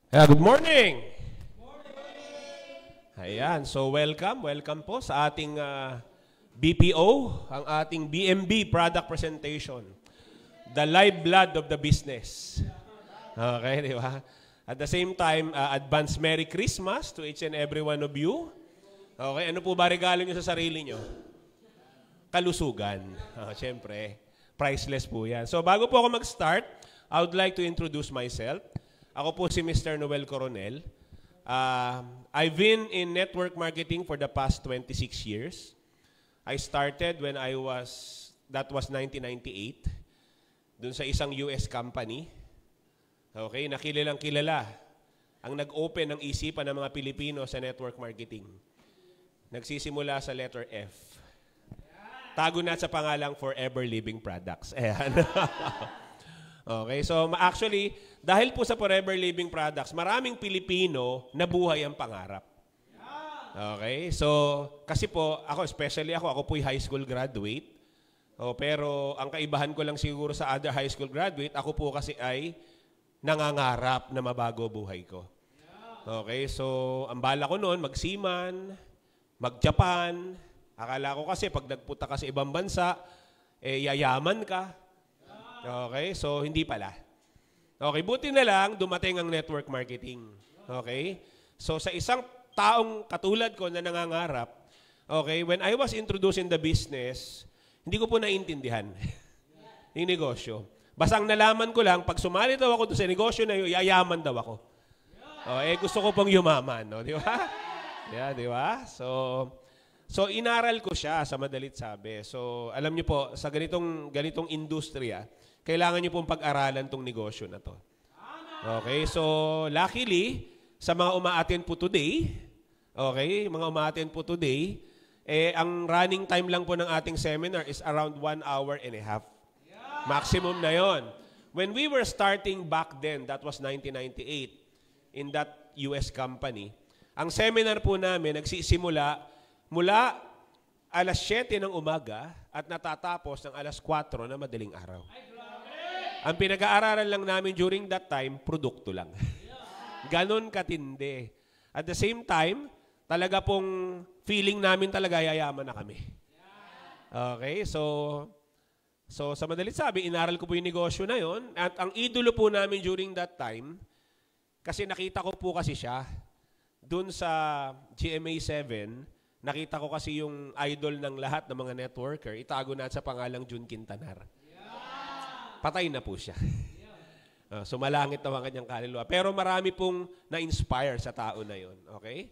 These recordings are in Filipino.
Good morning! Ayan, so welcome po sa ating BPO, ang ating BMB product presentation. The lifeblood of the business. Okay, di ba? At the same time, advance Merry Christmas to each and every one of you. Okay, ano po ba regalo nyo sa sarili nyo? Kalusugan. Siyempre, priceless po yan. So bago po ako mag-start, I would like to introduce myself. Ako po si Mr. Noel Coronel. I've been in network marketing for the past 26 years. I started when that was 1998, dun sa isang US company. Okay, nakilalang kilala ang nag-open ng isipan ng mga Pilipino sa network marketing. Nagsisimula sa letter F. Tago na sa pangalang Forever Living Products. Ayan. Okay, so actually, dahil po sa Forever Living Products, maraming Pilipino nabuhay ang pangarap. Okay, so kasi po, ako po'y high school graduate. Pero ang kaibahan ko lang siguro sa other high school graduate, ako po kasi ay nangangarap na mabago buhay ko. Okay, so ang bala ko noon, mag-seaman, mag-Japan. Akala ko kasi pag nagpunta ka sa ibang bansa, yayaman ka. Okay, so hindi pala. Okay, buti na lang dumating ang network marketing. Okay? So sa isang taong katulad ko na nangangarap, okay, when I was introducing the business, hindi ko po naintindihan yung negosyo. Basang nalaman ko lang, pag sumali daw ako sa negosyo na yun, yayaman daw ako. Gusto ko pong yumaman, no? Di ba? Yeah, di ba? So inaral ko siya sa madalit sabi. So alam niyo po, sa ganitong industriya, kailangan niyo pong pag-aralan tong negosyo na to. Okay, so luckily, sa mga umaattend po today, ang running time lang po ng ating seminar is around 1 hour and a half. Maximum na yon. When we were starting back then, that was 1998, in that US company, ang seminar po namin nagsisimula mula alas 7 ng umaga at natatapos ng alas 4 na madaling araw. Ang pinag-aaralan lang namin during that time, produkto lang. Ganon katindi. At the same time, talaga pong feeling namin talaga yayaman na kami. Okay, so sa madalit sabi, inaral ko po yung negosyo na yon. At ang idolo po namin during that time, kasi nakita ko po kasi siya, dun sa GMA 7, nakita ko kasi yung idol ng lahat ng mga networker, itago na sa pangalang Jun Quintanar. Patay na po siya. Sumalangit naman kanyang kaluluwa. Pero marami pong na-inspire sa tao na yon. Okay?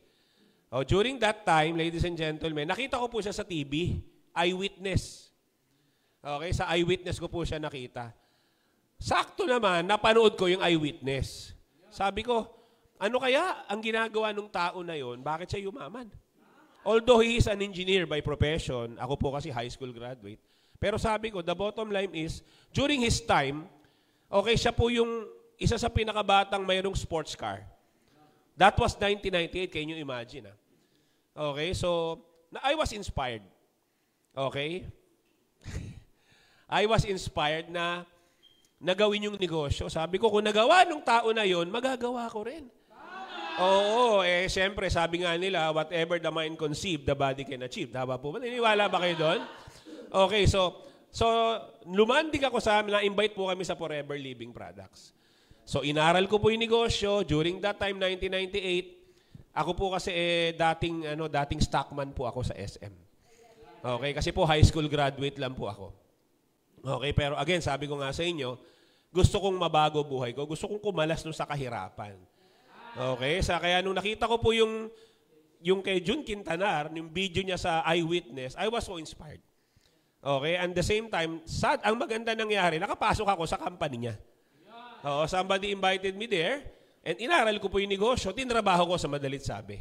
During that time, ladies and gentlemen, nakita ko po siya sa TV, eyewitness. Okay? Sa eyewitness ko po siya nakita. Sakto naman, napanood ko yung eyewitness. Sabi ko, ano kaya ang ginagawa ng tao na yon? Bakit siya yumaman? Although he is an engineer by profession, ako po kasi high school graduate, pero sabi ko, the bottom line is, during his time, okay, siya po yung isa sa pinakabatang mayroong sports car. That was 1998, can you imagine? Okay, so, I was inspired. Okay? I was inspired na nagawin yung negosyo. Sabi ko, kung nagawa ng tao na yon, magagawa ko rin. Oo, siyempre, sabi nga nila, whatever the mind conceive, the body can achieve. Tama po ba? Naniniwala ba kayo doon? Okay, so lumandig ako na-invite po kami sa Forever Living Products. So, inaral ko po yung negosyo. During that time, 1998, ako po kasi dating stockman po ako sa SM. Okay, kasi po high school graduate lang po ako. Okay, pero again, sabi ko nga sa inyo, gusto kong mabago buhay ko. Gusto kong kumalas sa kahirapan. Okay, kaya nung nakita ko po yung kay Jun Quintanar, yung video niya sa Eyewitness, I was so inspired. Okay, and the same time, ang maganda nangyari, nakapasok ako sa company niya. Somebody invited me there, and inaral ko po yung negosyo, tinrabaho ko sa madalit sabi.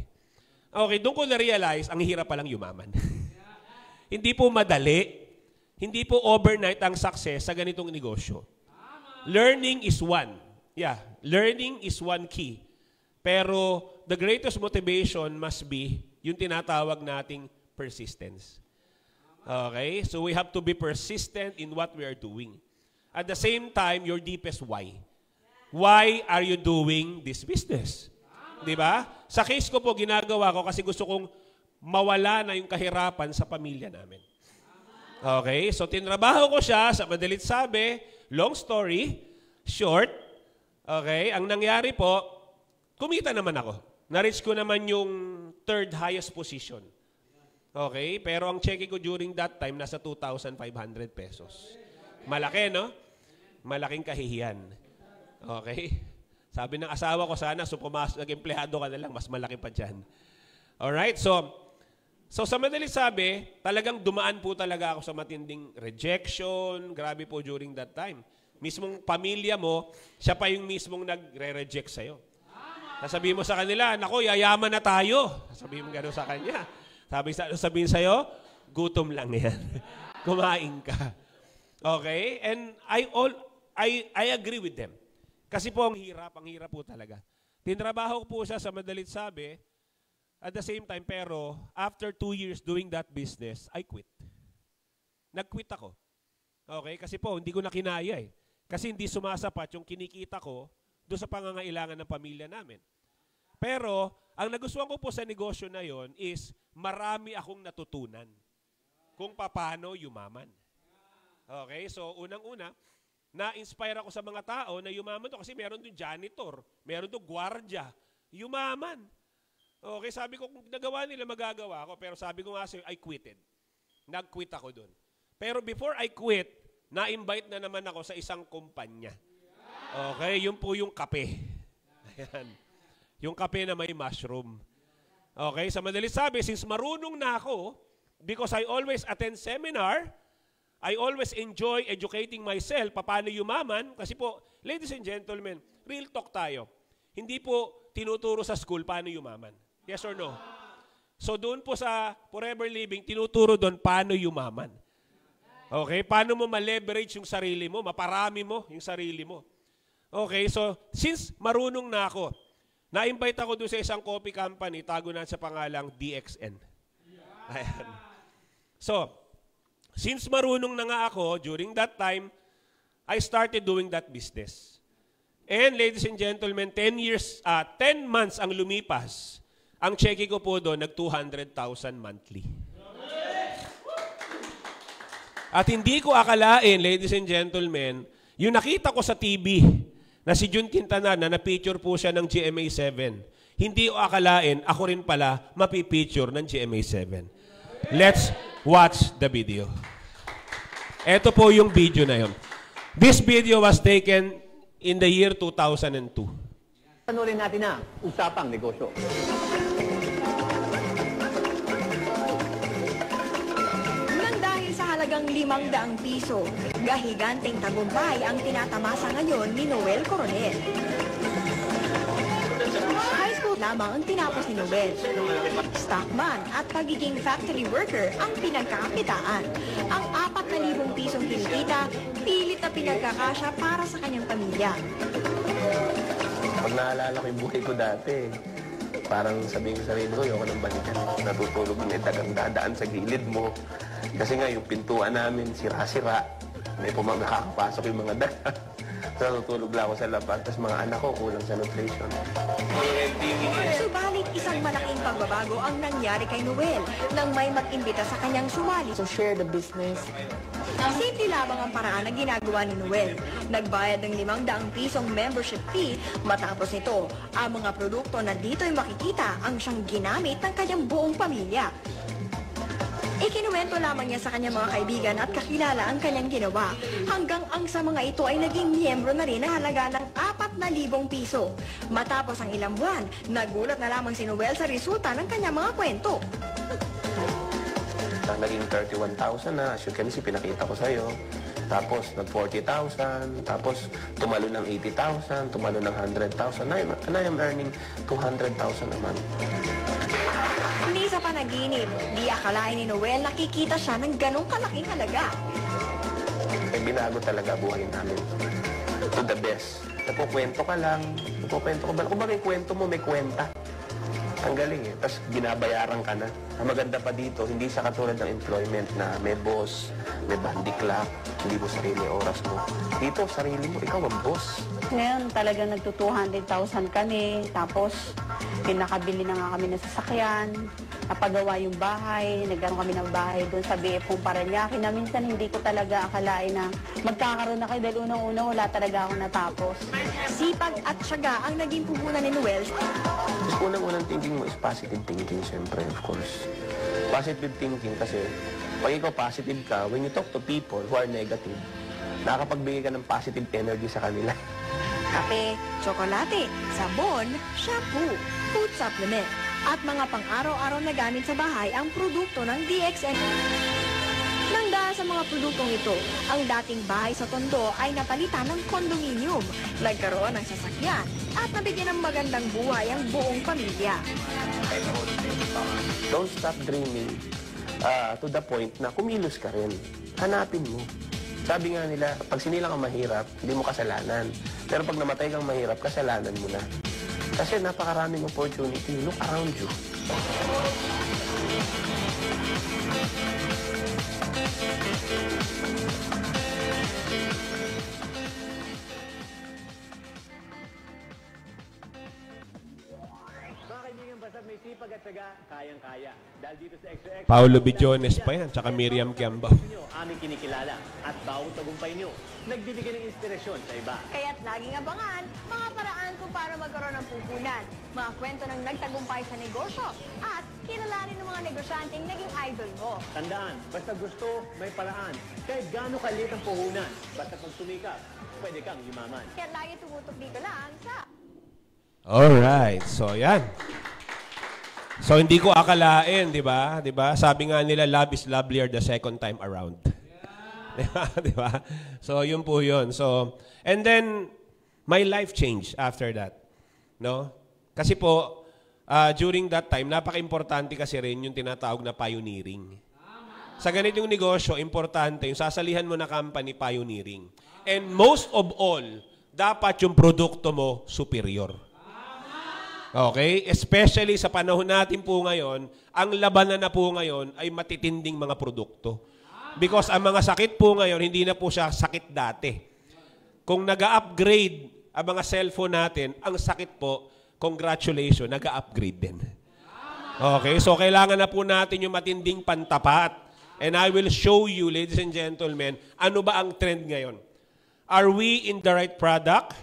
Okay, doon ko na-realize, ang hirap palang yumaman. Hindi po madali, hindi po overnight ang success sa ganitong negosyo. Learning is one. Yeah, learning is one key. Pero the greatest motivation must be yung tinatawag nating persistence. Okay? So we have to be persistent in what we are doing. At the same time, your deepest why. why are you doing this business? Di ba? Sa case ko po, ginagawa ko kasi gusto kong mawala na yung kahirapan sa pamilya namin. Okay? So, tinrabaho ko siya, sa madalit sabi, long story, short. Okay? Ang nangyari po, kumita naman ako. Na-reach ko naman yung third highest position. Okay? Pero ang cheque ko during that time, nasa 2,500 pesos. Malaki, no? Malaking kahihiyan. Okay? Sabi ng asawa ko, sana, so pumasok, nag-empleyado ka na lang, mas malaki pa dyan. Alright? So sa madali sabi, talagang dumaan po talaga ako sa matinding rejection. Grabe po during that time. Mismong pamilya mo, siya pa yung mismong nagre-reject sa'yo. Sasabihin mo sa kanila, naku, yayaman na tayo. Sasabihin mo gano'n sa kanya. Sabihin sa'yo, gutom lang yan. Kumain ka. Okay? And I agree with them. Kasi po ang hirap po talaga. Tinrabaho ko po siya sa madalit sabi, at the same time, pero after 2 years doing that business, I quit. Nag-quit ako. Okay? Kasi po, hindi ko na kinaya eh. Kasi hindi sumasapat yung kinikita ko doon sa pangangailangan ng pamilya namin. Pero, ang nagustuhan ko po sa negosyo na yon is marami akong natutunan kung paano yumaman. Okay? So, unang-una, na-inspire ako sa mga tao na yumaman to kasi meron doon janitor, meron doon gwardiya, yumaman. Okay, sabi ko, kung nagawa nila, magagawa ako. Pero sabi ko nga sa'yo, I quitted. Nag-quit ako doon. Pero before I quit, na-invite na naman ako sa isang kumpanya. Okay, yun po yung kape. Ayan. Yung kape na may mushroom. Okay, sa madali sabi, since marunong na ako, because I always attend seminar, I always enjoy educating myself paano yumaman. Kasi po, ladies and gentlemen, real talk tayo. Hindi po tinuturo sa school paano yumaman. Yes or no? So doon po sa Forever Living, tinuturo doon paano yumaman. Okay? Paano mo ma-leverage yung sarili mo, maparami mo yung sarili mo. Okay? So, since marunong na ako, na-invite ako doon sa isang coffee company, tago na sa pangalang DXN. Ayan. So, since marunong na nga ako, during that time, I started doing that business. And ladies and gentlemen, 10 months ang lumipas. Ang cheque ko po doon, nag-200,000 monthly. At hindi ko akalain, ladies and gentlemen, yung nakita ko sa TV, na si Jun Quintanar, na na-picture po siya ng GMA7, hindi ko akalain, ako rin pala, mapipicture ng GMA7. Let's watch the video. Ito po yung video na yun. This video was taken in the year 2002. Panorin natin na usapang negosyo. Nang dahil sa halagang 500 piso, gahiganteng tagumpay ang tinatamasa ngayon ni Noel Coronel. High school lamang ang tinapos ni Noel. Stockman at pagiging factory worker ang pinagkakakitaan. Ang 4,000 pisong kinikita, pilit na pinagkakasya para sa kanyang pamilya. Pag naalala ko yung buhay ko dati, parang sabihin ko sa sarili ko, ayoko nang balikan. Natutulog na itagang dadaan sa gilid mo. Kasi nga yung pintuan namin, sira-sira. May nakakapasok yung mga daga. Natutulog lang ako sa labas. Tapos mga anak ko, kulang sa nutrition. Subalit isang malaking pagbabago ang nangyari kay Noel nang may mag-imbita sa kanyang sumali. So share the business. Simple lamang ang paraan na ginagawa ni Noel. Nagbayad ng 500 pisong membership fee. Matapos nito, ang mga produkto na dito'y makikita ang siyang ginamit ng kanyang buong pamilya. Ikinuwento lamang niya sa kanyang mga kaibigan at kakilala ang kanyang ginawa. Hanggang ang sa mga ito ay naging miyembro na rin na halaga ng 4,000 piso. Matapos ang ilang buwan, nagulat na lamang si Noel sa resulta ng kanyang mga kwento. Naging 31,000 na. As you can see, pinakita ko sa'yo. Tapos, nag-40,000. Tapos, tumalo ng 80,000. Tumalo ng 100,000. And I am earning 200,000 a month. Hindi sa panaginip, di akalain ni Noel nakikita siya ng ganong kalaking halaga. Ay, binago talaga buhay namin. To the best. Nagkukwento ka lang. Nagkukwento ka ba? Kung ba may kwento mo, may kwenta. Ang galing eh. Tapos binabayaran ka na. Ang maganda pa dito, hindi siya katulad ng employment na may boss, may bandy clock, hindi mo sarili oras mo. Dito, sarili mo, ikaw ang boss. Ngayon talaga nagto-200,000 kami, tapos pinakabili na nga kami ng sasakyan, napagawa yung bahay, nagkaroon kami ng bahay doon sa BF kong Paranaque na minsan hindi ko talaga akalain na magkakaroon na kayo dahil unang-una wala talaga ako natapos. Sipag at syaga ang naging puhunan ni Noel. Unang-unang thinking mo is positive thinking, siyempre, of course. Positive thinking kasi pag ikaw positive ka, when you talk to people who are negative, nakakapagbigay ka ng positive energy sa kanila. Kape, tsokolate, sabon, shampoo, food supplement, at mga pang-araw-araw na gamit sa bahay ang produkto ng DXN. Nang dahil sa mga produktong ito, ang dating bahay sa Tondo ay napalitan ng condominium, nagkaroon ng sasakyan, at nabigyan ng magandang buhay ang buong pamilya. Don't stop dreaming to the point na kumilos ka rin. Hanapin mo. Sabi nga nila, pag sinila kang mahirap, hindi mo kasalanan. Pero pag namatay kang mahirap, kasalanan mo na. Kasi napakaraming opportunity. Look around you. Mga kaibigan, basta may sipag at syaga, kayang-kaya. Dahil dito sa Extra Extra, Paolo Billones pa yan, tsaka Miriam Kiambao. aming kinikilala at bawat tagumpay nyo, nagbibigay ng inspirasyon sa iba. Kaya't laging abangan mga paraan kung paano magkaroon ng puhunan, mga kwento ng nagtagumpay sa negosyo, at kilalanin ng mga negosyanteng naging idol mo. Tandaan, basta gusto, may paraan. Kahit gaano kaliit ang puhunan, basta pag sumikap, pwede kang yumaman. Kaya lagi tumutok dito lang sa... Alright, so yan. So hindi ko akalain, di ba? Di ba? Sabi nga nila, love is lovelier the second time around. Di ba? So yun po yun. So, and then, my life changed after that. No? Kasi po, during that time, napaka-importante kasi rin yung tinatawag na pioneering. Sa ganitong negosyo, importante yung sasalihan mo na company, pioneering. And most of all, dapat yung produkto mo superior. Okay? Especially sa panahon natin po ngayon, ang labanan na po ngayon ay matitinding mga produkto. Because ang mga sakit po ngayon, hindi na po siya sakit dati. Kung nag-upgrade ang mga cellphone natin, ang sakit po, congratulations, nag-upgrade din. Okay? So kailangan na po natin yung matinding pantapat. And I will show you, ladies and gentlemen, ano ba ang trend ngayon? Are we in the right product?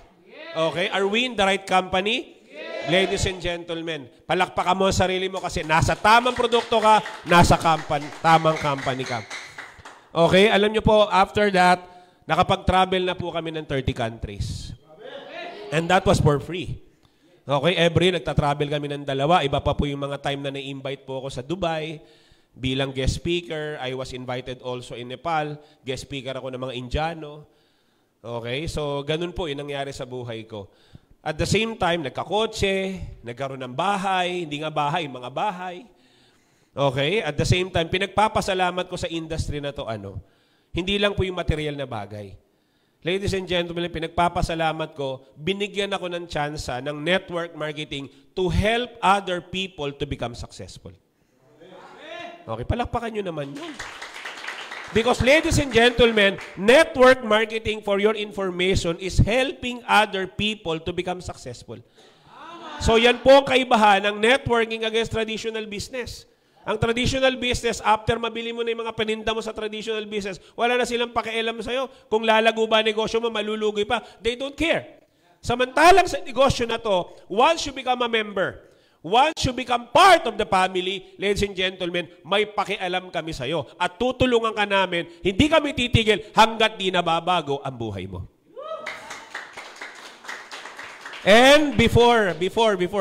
Okay? Are we in the right company? Ladies and gentlemen, palakpakan mo ang sarili mo kasi nasa tamang produkto ka, nasa tamang company ka. Okay? Alam nyo po, after that, nakapag-travel na po kami ng 30 countries. And that was for free. Okay? Every nagta-travel kami ng 2. Iba pa po yung mga time na na-invite po ako sa Dubai. Bilang guest speaker, I was invited also in Nepal. Guest speaker ako ng mga Indiano. Okay? So, ganun po yung nangyari sa buhay ko. At the same time, nagkakotse, nagkaroon ng bahay, hindi nga bahay, mga bahay. Okay? At the same time, pinagpapasalamat ko sa industry na to, hindi lang po yung material na bagay. Ladies and gentlemen, pinagpapasalamat ko, binigyan ako ng tsansa ng network marketing to help other people to become successful. Okay, palakpakan nyo naman yun. Because, ladies and gentlemen, network marketing, for your information, is helping other people to become successful. So, yan po ang kaibahan ng networking against traditional business. Ang traditional business, after mabili mo na yung mga paninda mo sa traditional business, wala na silang pakialam sa'yo. Kung lalago ba negosyo mo, malulugi pa. They don't care. Samantalang sa negosyo na to, once you become a member, once you become part of the family, ladies and gentlemen, may pakialam kami sa'yo. At tutulungan ka namin, hindi kami titigil hanggat di nababago ang buhay mo. And before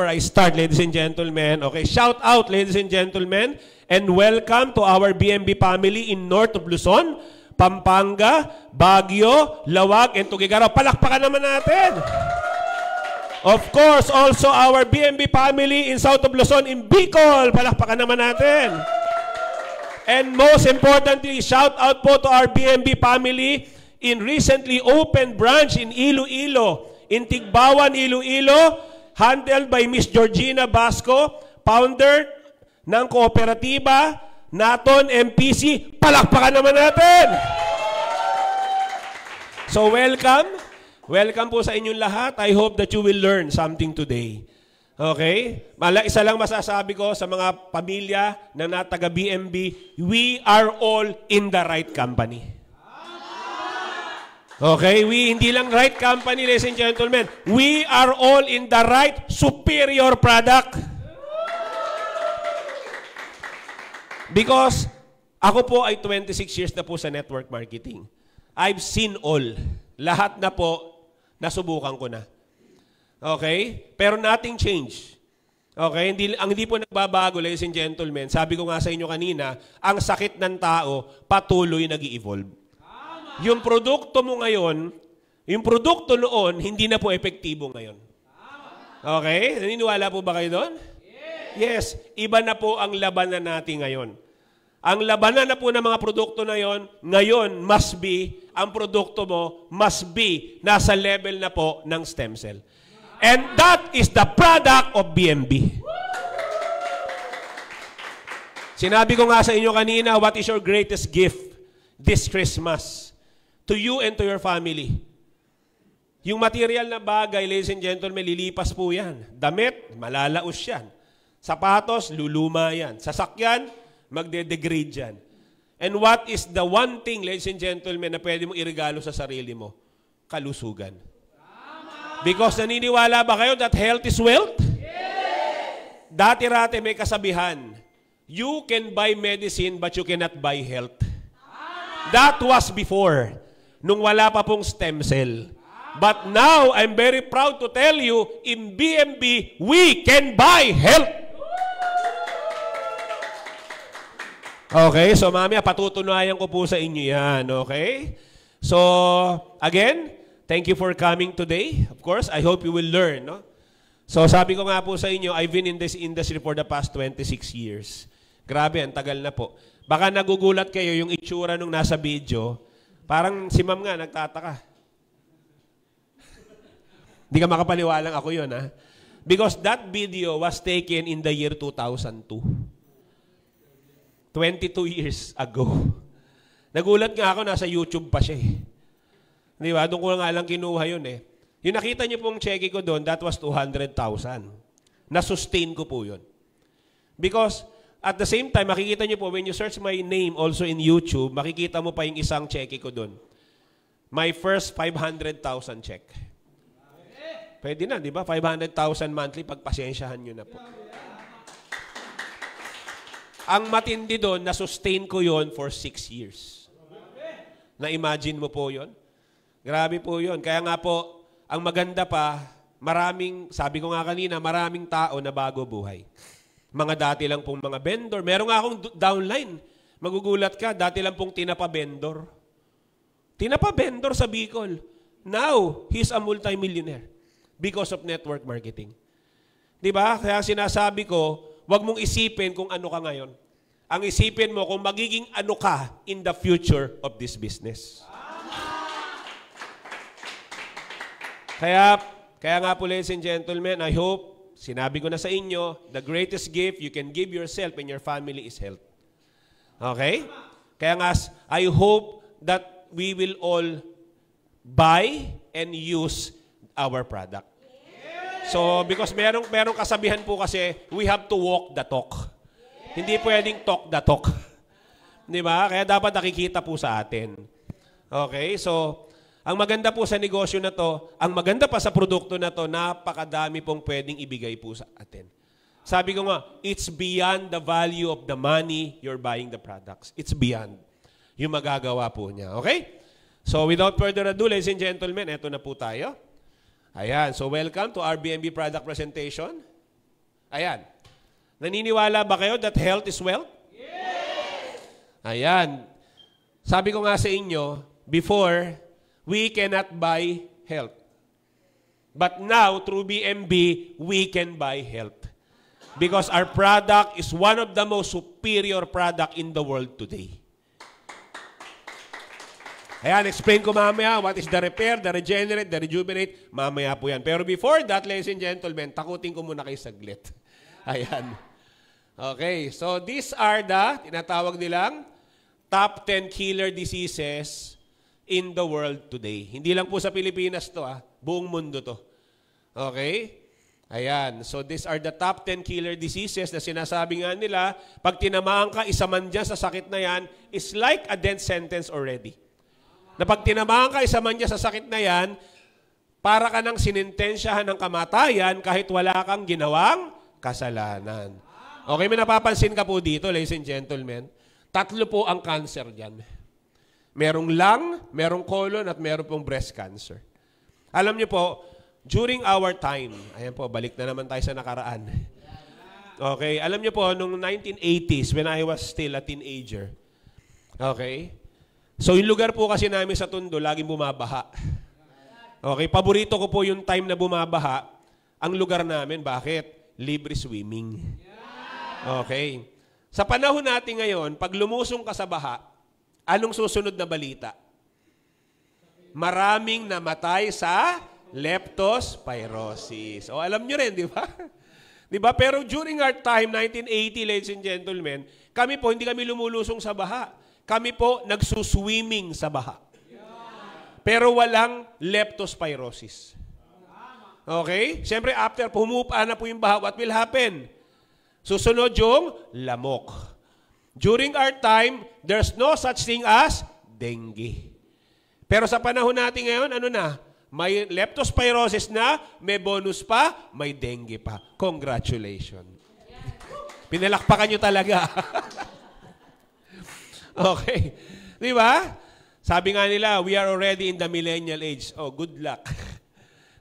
I start, ladies and gentlemen, okay, shout out, ladies and gentlemen, and welcome to our BMB family in North of Luzon, Pampanga, Baguio, Lawag, and Tuguegarao. Palakpakan naman natin! Of course, also our BMB family in South of Luzon, in Bicol. Palakpakan naman natin. And most importantly, shout out po to our BMB family in recently opened branch in Iloilo, in Tigbawan, Iloilo, handled by Miss Georgina Basco. founder ng kooperatiba, Naton MPC. Palakpakan naman natin! So welcome. Welcome po sa inyong lahat. I hope that you will learn something today. Okay? Isa lang masasabi ko sa mga pamilya na nataga BMB, we are all in the right company. Okay? Hindi lang right company, ladies and gentlemen. We are all in the right superior product. Because ako po ay 26 years na po sa network marketing. I've seen all. Lahat na po, nasubukan ko na. Okay? Pero nothing change. Okay? Hindi po nagbabago, ladies and gentlemen. Sabi ko nga sa inyo kanina, ang sakit ng tao, patuloy nag-i-evolve. Yung produkto mo ngayon, yung produkto noon, hindi na po epektibo ngayon. Okay? Naniniwala po ba kayo doon? Yes. Iba na po ang labanan natin ngayon. Ang labanan na po ng mga produkto na yon, ngayon must be, ang produkto mo must be nasa level na po ng stem cell. And that is the product of BMB. Sinabi ko nga sa inyo kanina, what is your greatest gift this Christmas to you and to your family? Yung material na bagay, ladies and gentlemen, lilipas po yan. Damit, malalaos yan. Sapatos, luluma yan. Sasakyan, magde-degrade yan. And what is the one thing, ladies and gentlemen, na pwede mong irigalo sa sarili mo? Kalusugan. Because naniniwala ba kayo that health is wealth? Yes! Dati-rati may kasabihan, you can buy medicine but you cannot buy health. That was before, nung wala pa pong stem cell. But now, I'm very proud to tell you, in BMB, we can buy health. Okay, so mamaya patutunayan ko po sa inyo yan, okay? So, again, thank you for coming today. Of course, I hope you will learn, no? So, sabi ko nga po sa inyo, I've been in this industry for the past 26 years. Grabe, ang tagal na po. Baka nagugulat kayo yung itsura nung nasa video, parang si ma'am nga, nagtataka. Hindi ka makapaniwalang ako yun, ha? Because that video was taken in the year 2002. 22 years ago. Nagulat nga ako, nasa YouTube pa siya eh. Di ba? Doon ko nga lang kinuha yun eh. Yung nakita niyo pong cheque ko doon, that was 200,000. Na-sustain ko po yun. Because at the same time, makikita niyo po, when you search my name also in YouTube, makikita mo pa yung isang cheque ko doon. My first 500,000 check. Pwede na, di ba? 500,000 monthly, pagpasensyahan nyo na po. Ang matindi doon, na-sustain ko yon for 6 years. Na-imagine mo po yon? Grabe po yon. Kaya nga po, ang maganda pa, sabi ko nga kanina, maraming tao na bago buhay. Mga dati lang pong mga vendor. Meron nga akong downline. Magugulat ka, dati lang pong tinapa vendor. Tinapa vendor sa Bicol. Now, he's a multimillionaire because of network marketing. Diba? Kaya sinasabi ko, huwag mong isipin kung ano ka ngayon. Ang isipin mo kung magiging ano ka in the future of this business. Kaya nga po, ladies and gentlemen, I hope, sinabi ko na sa inyo, the greatest gift you can give yourself and your family is health. Okay? Kaya nga, I hope that we will all buy and use our product. So, because merong kasabihan po kasi, we have to walk the talk. Hindi pwedeng talk the talk. Di ba? Kaya dapat nakikita po sa atin. Okay? So, ang maganda po sa negosyo na to, ang maganda pa sa produkto na to, napakadami pong pwedeng ibigay po sa atin. Sabi ko nga, it's beyond the value of the money you're buying the products. It's beyond yung magagawa po niya. Okay? So, without further ado, ladies and gentlemen, eto na po tayo. Ayan. So, welcome to our BMB product presentation. Ayan. Naniniwala ba kayo that health is wealth? Yes! Ayan. Sabi ko nga sa inyo, before, we cannot buy health. But now, through BMB, we can buy health. Because our product is one of the most superior product in the world today. Ayan, explain ko mamaya what is the repair, the regenerate, the rejuvenate. Mamaya po yan. Pero before that, ladies and gentlemen, takutin ko muna kayo saglit. Ayan. Okay, so these are the tinatawag nilang top 10 killer diseases in the world today. Hindi lang po sa Pilipinas to, buong mundo to. Okay? Ayan, so these are the top 10 killer diseases na sinasabi nga nila, pag tinamaan ka, isa man dyan sa sakit na yan, is like a death sentence already. Na pag tinamaan ka, isa man dyan sa sakit na yan, para ka nang sinintensyahan ng kamatayan kahit wala kang ginawang kasalanan. Okay, may napapansin ka po dito, ladies and gentlemen. 3 po ang cancer dyan. Merong lung, merong colon, at meron pong breast cancer. Alam niyo po, during our time, ayan po, balik na naman tayo sa nakaraan. Okay, alam niyo po, nung 1980s, when I was still a teenager, okay, so yung lugar po kasi namin sa Tondo, laging bumabaha. Okay, paborito ko po yung time na bumabaha, ang lugar namin, bakit? Libre swimming. Okay. Sa panahon natin ngayon, pag lumusong ka sa baha, anong susunod na balita? Maraming namatay sa leptospirosis. O alam nyo rin, di ba? Di ba? Pero during our time, 1980, ladies and gentlemen, kami po, hindi kami lumulusong sa baha. Kami po, nagsuswimming sa baha. Pero walang leptospirosis. Okay? Siyempre, after pumupa na po yung baha, what will happen? Susunod yung lamok. During our time, there's no such thing as dengue. Pero sa panahon natin ngayon, ano na? May leptospirosis na, may bonus pa, may dengue pa. Congratulations. Pinalakpakan nyo talaga. Okay. Di ba? Sabi nga nila, we are already in the millennial age. Oh, good luck.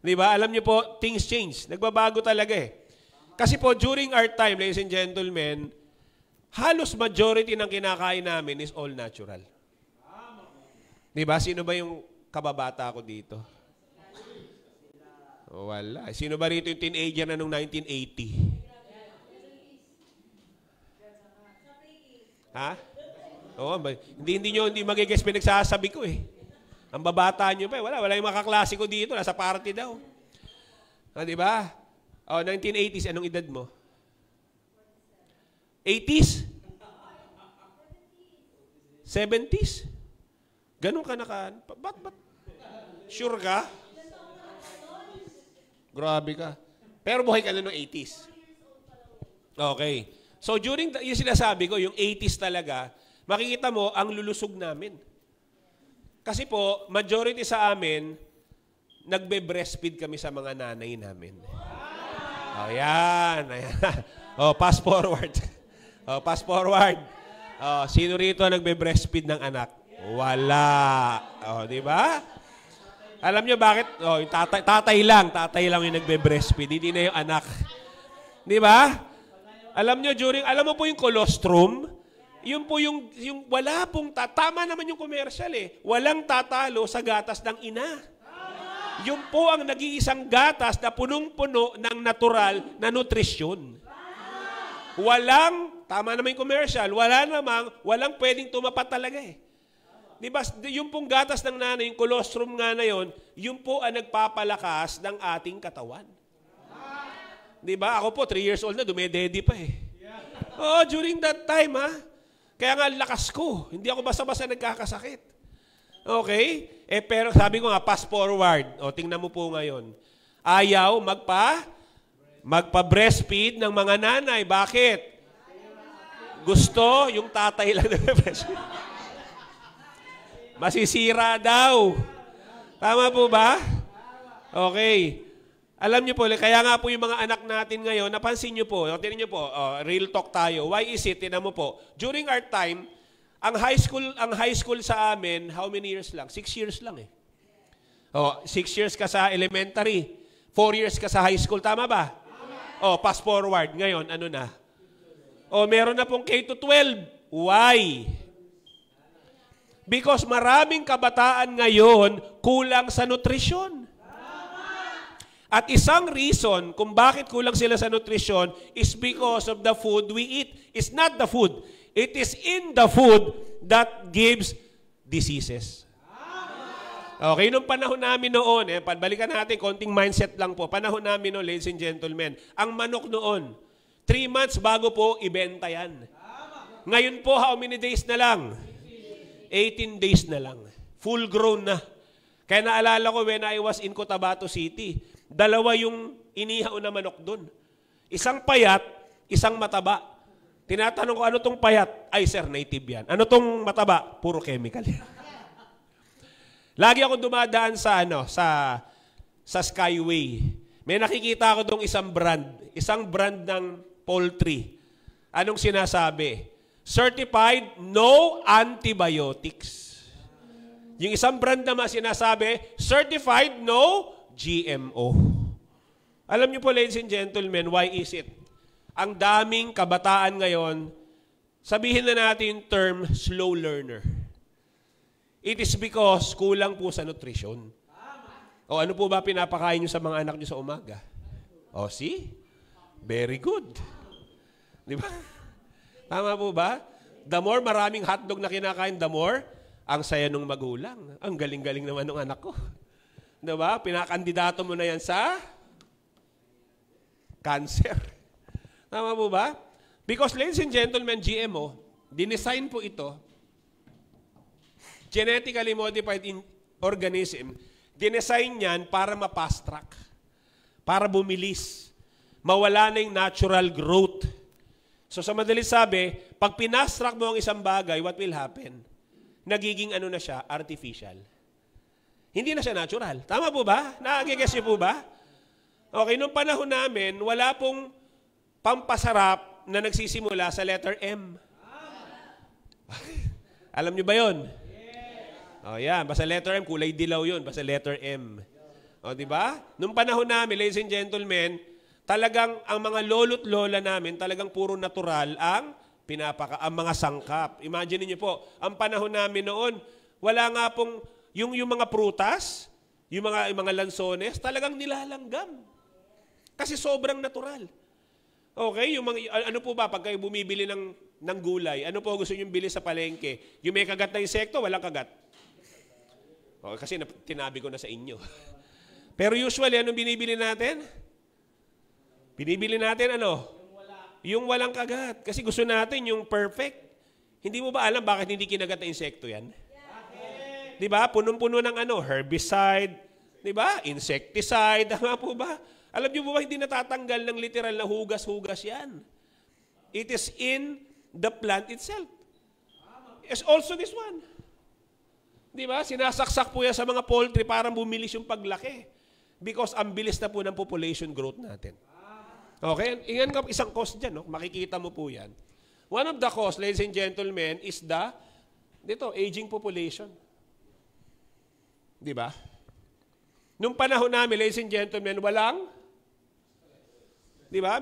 Di ba? Alam niyo po, things change. Nagbabago talaga eh. Kasi po, during our time, ladies and gentlemen, halos majority ng kinakain namin is all natural. Di ba? Sino ba yung kababata ko dito? Wala. Sino ba rito yung teenager na nung 1980? Ha? Oo, hindi magigess pinagsasabi ko eh. Ang babata nyo pa eh. Wala yung makaklase ko dito. Nasa party daw. Di ba? Oh, 1980s, anong edad mo? 80s? 70s? Ganun ka naka... Ba't? Sure ka? Grabe ka. Pero buhay ka na noong 80s. Okay. So during, yung sinasabi ko, yung 80s talaga, makikita mo ang lulusog namin. Kasi po, majority sa amin, nagbe-breastfeed kami sa mga nanay namin. Oh, yan. Oh, fast forward. Oh, fast forward. Oh, sino rito nagbe-breastfeed ng anak? Wala. Oh, di ba? Alam niyo bakit? Oh, yung tatay lang yung nagbe-breastfeed, hindi na yung anak. Di ba? Alam niyo alam mo po yung colostrum, yun po yung wala pong tama naman yung commercial eh. Walang tatalo sa gatas ng ina. Yun po ang nag-iisang gatas na punong-puno ng natural na nutrisyon. Tama naman yung commercial, walang pwedeng tumapat talaga eh. Diba, yung pong gatas ng nanay, yung colostrum nga na yun po ang nagpapalakas ng ating katawan. Diba, ako po, 3 years old na, dumedede pa eh. Oh, during that time kaya nga lakas ko, hindi ako basta-basta nagkakasakit. Okay? Pero sabi ko nga, fast forward. O, tingnan mo po ngayon. Ayaw magpa-breastfeed ng mga nanay. Bakit? Gusto yung tatay lang na-breastfeed. Masisira daw. Tama po ba? Okay. Alam niyo po, kaya nga po yung mga anak natin ngayon, napansin niyo po, tingnan niyo po, real talk tayo. Why is it? Tingnan mo po. During our time, ang high school sa amin, how many years lang? 6 years lang eh. Oh, 6 years ka sa elementary. 4 years ka sa high school. Tama ba? Oh, fast forward. Ngayon, ano na? Oh, meron na pong K-12. Why? Because maraming kabataan ngayon kulang sa nutrisyon. At isang reason kung bakit kulang sila sa nutrisyon is because of the food we eat. It's not the food. It is in the food that gives diseases. Okay, nung panahon namin noon, balikan natin, konting mindset lang po. Panahon namin noon, ladies and gentlemen, ang manok noon, 3 months bago po ibenta yan. Ngayon po, how many days na lang? 18 days na lang. Full grown na. Kaya naalala ko when I was in Cotabato City, 2 yung inihaw na manok doon. Isang payat, isang mataba. Tinatanong ko, ano tong payat? Ay sir, native yan. Ano tong mataba? Puro chemical yan. Lagi akong dumadaan sa Skyway. May nakikita ako dong isang brand ng poultry. Anong sinasabi? Certified no antibiotics. Yung isang brand naman sinasabi, certified no GMO. Alam niyo po, ladies and gentlemen, why is it? Ang daming kabataan ngayon, sabihin na natin yung term slow learner. It is because kulang po sa nutrition. O ano po ba pinapakain niyo sa mga anak niyo sa umaga? O see? Very good. Di ba? Tama po ba? The more maraming hotdog na kinakain, the more ang saya nung magulang. Ang galing-galing naman ng anak ko. Di ba? Pinakandidato mo na yan sa cancer. Tama po ba? Because ladies and gentlemen, GMO, dinesign po ito, genetically modified organism, dinesign yan para ma-fast track, para bumilis, mawala na yung natural growth. So sa madali sabi, pag pinast track mo ang isang bagay, what will happen? Nagiging ano na siya, artificial. Hindi na siya natural. Tama po ba? Nakagigess niyo po ba? Okay, nung panahon namin, wala pong pampasarap na nagsisimula sa letter M. Alam niyo ba yon? O yan, basta letter M, kulay dilaw yun, basta letter M. O di ba? Nung panahon namin, ladies and gentlemen, talagang ang mga lolo't lola namin, talagang puro natural ang ang mga sangkap. Imagine niyo po, ang panahon namin noon, wala nga pong, yung mga prutas, yung mga lansones, talagang nilalanggam. Kasi sobrang natural. Okay, yung ano po ba, pag kayo bumibili ng gulay, ano po gusto niyo bili sa palengke? Yung may kagat na insekto, walang kagat. Okay, kasi tinabi ko na sa inyo. Pero usually, anong binibili natin? Binibili natin ano? Yung walang kagat. Kasi gusto natin yung perfect. Hindi mo ba alam bakit hindi kinagat na insekto yan? Di ba? Punong-puno ng herbicide. Di ba? Insecticide. Tama po ba? Alam niyo po ba, hindi natatanggal ng literal na hugas-hugas yan. It is in the plant itself. It's also this one. Di ba? Sinasaksak po yan sa mga poultry para bumilis yung paglaki. Because ang bilis na po ng population growth natin. Okay? Iyan ka isang cause dyan. No? Makikita mo po yan. One of the cause, ladies and gentlemen, is the aging population. Di ba? Nung panahon namin, ladies and gentlemen, walang, di ba?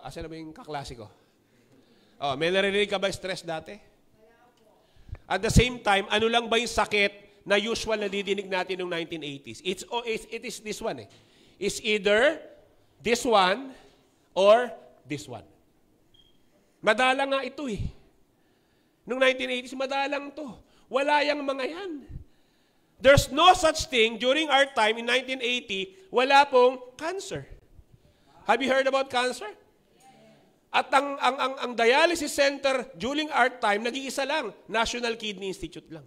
Asa na ba yung kaklase ko? May naririnig ka ba stress dati? At the same time, ano lang ba yung sakit na usual na didinig natin noong 1980s? It is this one eh. It's either this one or this one. Madalang nga ito eh. Noong 1980s, madalang to. Wala yang mga yan. There's no such thing during our time in 1980, wala pong cancer. Have you heard about cancer? At ang dialysis center during our time, nag-iisa lang, National Kidney Institute lang.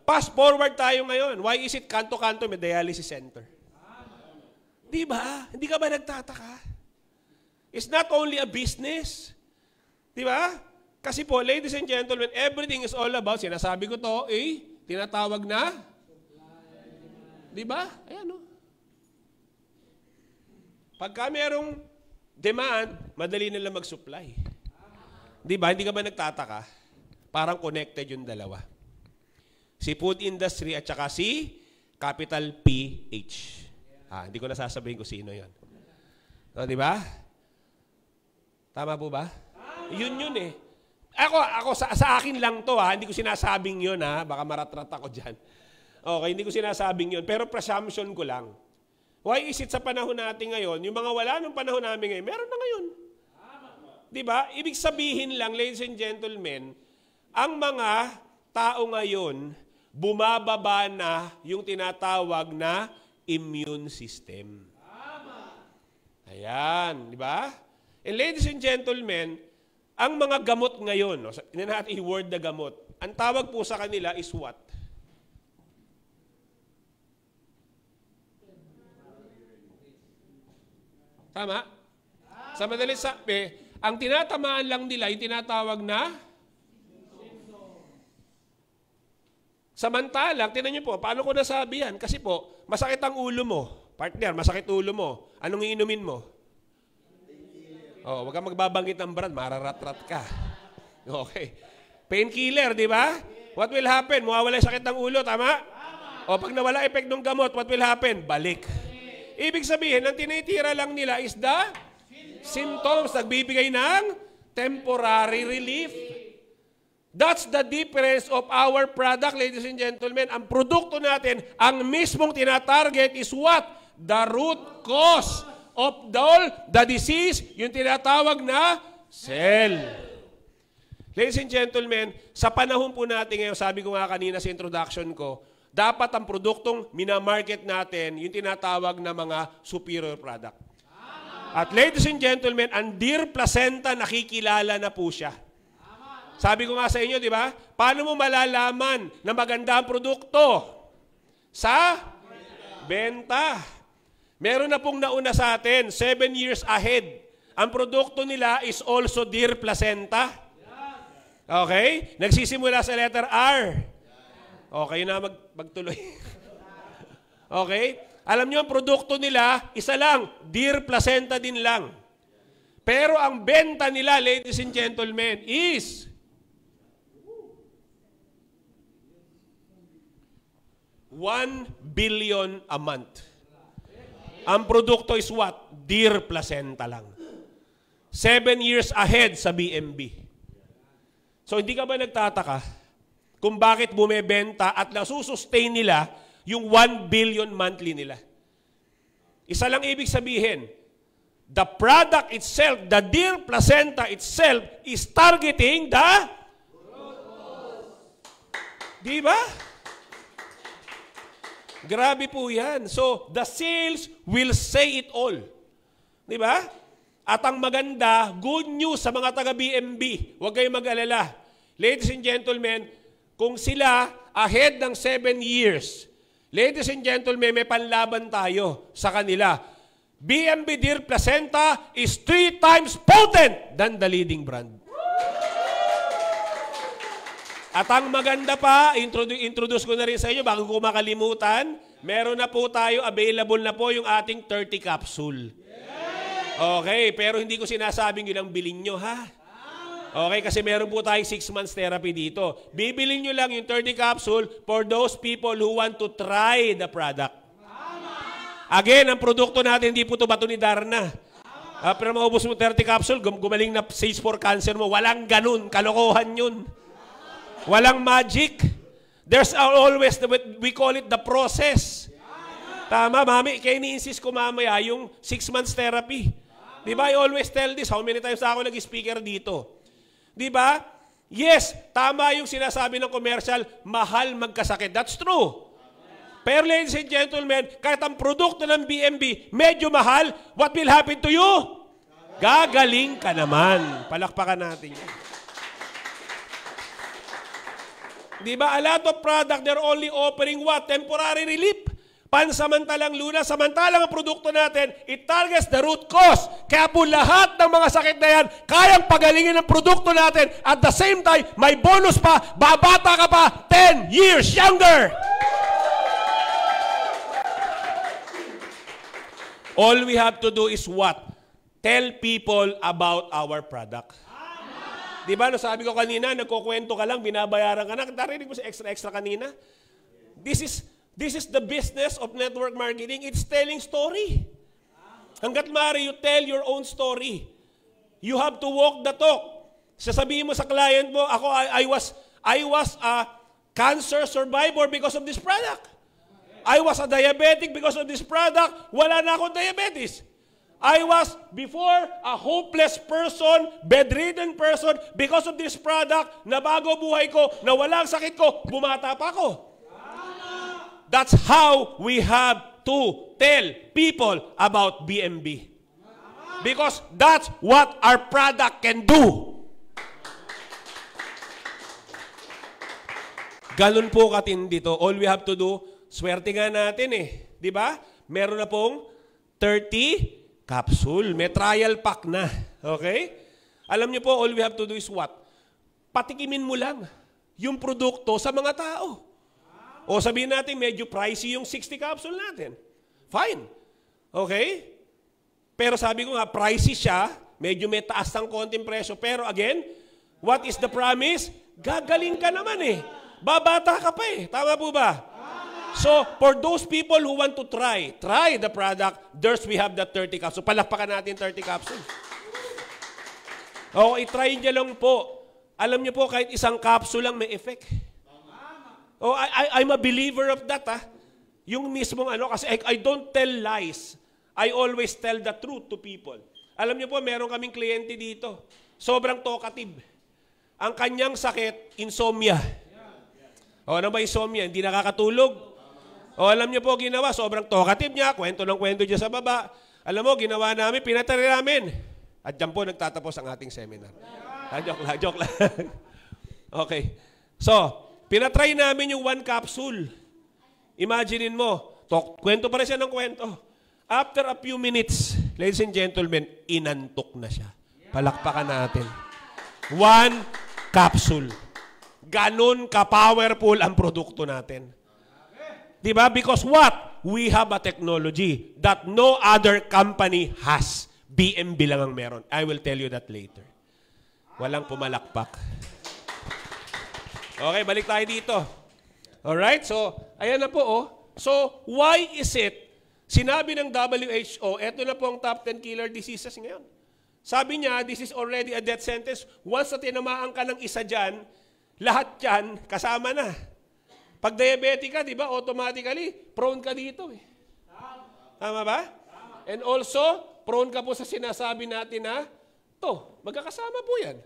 Fast forward tayo ngayon. Why is it kanto-kanto may dialysis center? Di ba? Hindi ka ba nagtataka? It's not only a business. Di ba? Kasi po, ladies and gentlemen, everything is all about, sinasabi ko to, tinatawag na, di ba? Ayan o. Pagka merong demand, madali nila mag-supply. Di ba? Hindi ka ba nagtataka? Parang connected yung dalawa. Si food industry at saka si capital PH. Hindi ko nasasabihin kung sino yon. Di ba? Tama po ba? Yun eh. Ako sa akin lang to hindi ko sinasabing yun baka maratrat ako dyan. Okay, hindi ko sinasabing yun, pero presumption ko lang. Why is it sa panahon natin ngayon, yung mga wala nung panahon namin ngayon, meron na ngayon. Di ba? Ibig sabihin lang, ladies and gentlemen, ang mga tao ngayon, bumababa na yung tinatawag na immune system. Ayan, di ba? And ladies and gentlemen, ang mga gamot ngayon, hindi natin i-word na gamot, ang tawag po sa kanila is what? Tama? Sa madaling sabi, ang tinatamaan lang nila, yung tinatawag na samantalang, tinan niyo po, paano ko nasabi yan? Kasi po, masakit ang ulo mo. Partner, masakit ulo mo. Anong iinumin mo? Oh, wag kang magbabanggit ng brand, mararat-rat ka. Okay. Painkiller, di ba? What will happen? Mawawala yung sakit ng ulo, tama? O pag nawala effect ng gamot, what will happen? Balik. Ibig sabihin, ang tinitira lang nila is the symptoms. Nagbibigay ng temporary relief. That's the difference of our product, ladies and gentlemen. Ang produkto natin, ang mismong tinatarget is what? The root cause of the disease, yung tinatawag na cell. Ladies and gentlemen, sa panahon po natin ngayon, sabi ko nga kanina sa introduction ko, dapat ang produktong minamarket natin, yung tinatawag na mga superior product. At ladies and gentlemen, ang deer placenta, nakikilala na po siya. Sabi ko nga sa inyo, di ba? Paano mo malalaman na maganda ang produkto? Sa benta. Meron na pong nauna sa atin, 7 years ahead. Ang produkto nila is also deer placenta. Okay? Nagsisimula sa letter R. Okay na magtuloy. Okay? Alam niyo, ang produkto nila, isa lang, deer placenta din lang. Pero ang benta nila, ladies and gentlemen, is $1 billion a month. Ang produkto is what? Deer placenta lang. 7 years ahead sa BMB. So hindi ka ba nagtataka kung bakit bumebenta at nasusustain nila yung 1 billion monthly nila? Isa lang ibig sabihin, the product itself, the deer placenta itself is targeting the di ba? Grabe po yan. So, the sales will say it all. Di ba? At ang maganda, good news sa mga taga-BMB. Huwag kayong mag-alala. Ladies and gentlemen, kung sila ahead ng 7 years, ladies and gentlemen, may panlaban tayo sa kanila. BMB Deer Placenta is 3 times potent than the leading brand. At ang maganda pa, introduce ko na rin sa inyo, bago ko makalimutan, meron na po tayo, available na po yung ating 30 capsule. Okay, pero hindi ko sinasabing yun ang bilhin nyo, ha? Okay, kasi meron po tayong 6 months therapy dito. Bibilin nyo lang yung 30 capsule for those people who want to try the product. Again, ang produkto natin, hindi po ito bato ni Darna. Pero maubos mo 30 capsule, gumaling na stage 4 cancer mo. Walang ganun, kalokohan yun. Walang magic. There's always, we call it the process. Tama, mami, kaya ni-insist ko mamaya yung 6 months therapy. Di ba? I always tell this. How many times ako nag-speaker dito? Di ba? Yes, tama yung sinasabi ng commercial, mahal magkasakit. That's true. Pero ladies and gentlemen, kahit ang produkto ng BMB, medyo mahal, what will happen to you? Gagaling ka naman. Palakpakan natin yan. Di ba? A lot of product, they're only offering what? Temporary relief. Pansamantalang lunas. Samantalang ang produkto natin, it targets the root cause. Kaya po lahat ng mga sakit na yan, kayang pagalingin ng produkto natin. At the same time, may bonus pa, babata ka pa 10 years younger. All we have to do is what? Tell people about our product. Di ba, sabi ko kanina, nagkukwento ka lang, binabayaran ka na. Narinig mo sa extra kanina? This is the business of network marketing. It's telling story. Hanggat maaari, you tell your own story. You have to walk the talk. Sasabihin mo sa client mo, I was a cancer survivor because of this product. I was a diabetic because of this product. Wala na akong diabetes. I was before a hopeless person, bedridden person, because of this product, nabago buhay ko, nawala ang sakit ko, bumata pa ako. That's how we have to tell people about BMB. Because that's what our product can do. Ganun po katindi to. All we have to do, swerte nga natin eh. Di ba? Meron na pong 30 capsule. May trial pack na. Okay? Alam niyo po, all we have to do is what? Patikimin mo lang yung produkto sa mga tao. O sabihin natin, medyo pricey yung 60 capsule natin. Fine. Okay? Pero sabi ko nga, pricey siya, medyo may taas ng konting presyo. Pero again, what is the promise? Gagaling ka naman eh. Babata ka pa eh. Tama po ba? So, for those people who want to try the product, we have that 30 capsules. So, palakpakan natin 30 capsules. O, itry niya lang po. Alam niyo po, kahit isang capsule lang may effect. Oh, I'm a believer of that, ah. Yung mismong kasi I don't tell lies. I always tell the truth to people. Alam niyo po, meron kaming kliyente dito. Sobrang talkative. Ang kanyang sakit, insomnia. O, ano ba insomnia? Hindi nakakatulog. O, alam niyo po, ginawa, sobrang talkative niya, kwento ng kwento niya sa baba. Alam mo, ginawa namin, pinatari namin. At dyan po nagtatapos ang ating seminar. Joke lang. Okay. So, pinatry namin yung 1 capsule. Imaginein mo, kwento pa rin siya ng kwento. After a few minutes, ladies and gentlemen, inantok na siya. Palakpakan natin. 1 capsule. Ganon ka-powerful ang produkto natin. Diba? Because what? We have a technology that no other company has. BMB lang ang meron. I will tell you that later. Walang pumalakpak. Okay, balik tayo dito. Alright, so, ayan na po, oh. So, why is it, sinabi ng WHO, eto na po ang top 10 killer diseases ngayon. Sabi niya, this is already a death sentence. Once na tinamaan ka ng isa dyan, lahat yan, kasama na. Pag diabetic ka, di ba, automatically, prone ka dito. Eh. Tama ba? And also, prone ka po sa sinasabi natin na, magkakasama po yan.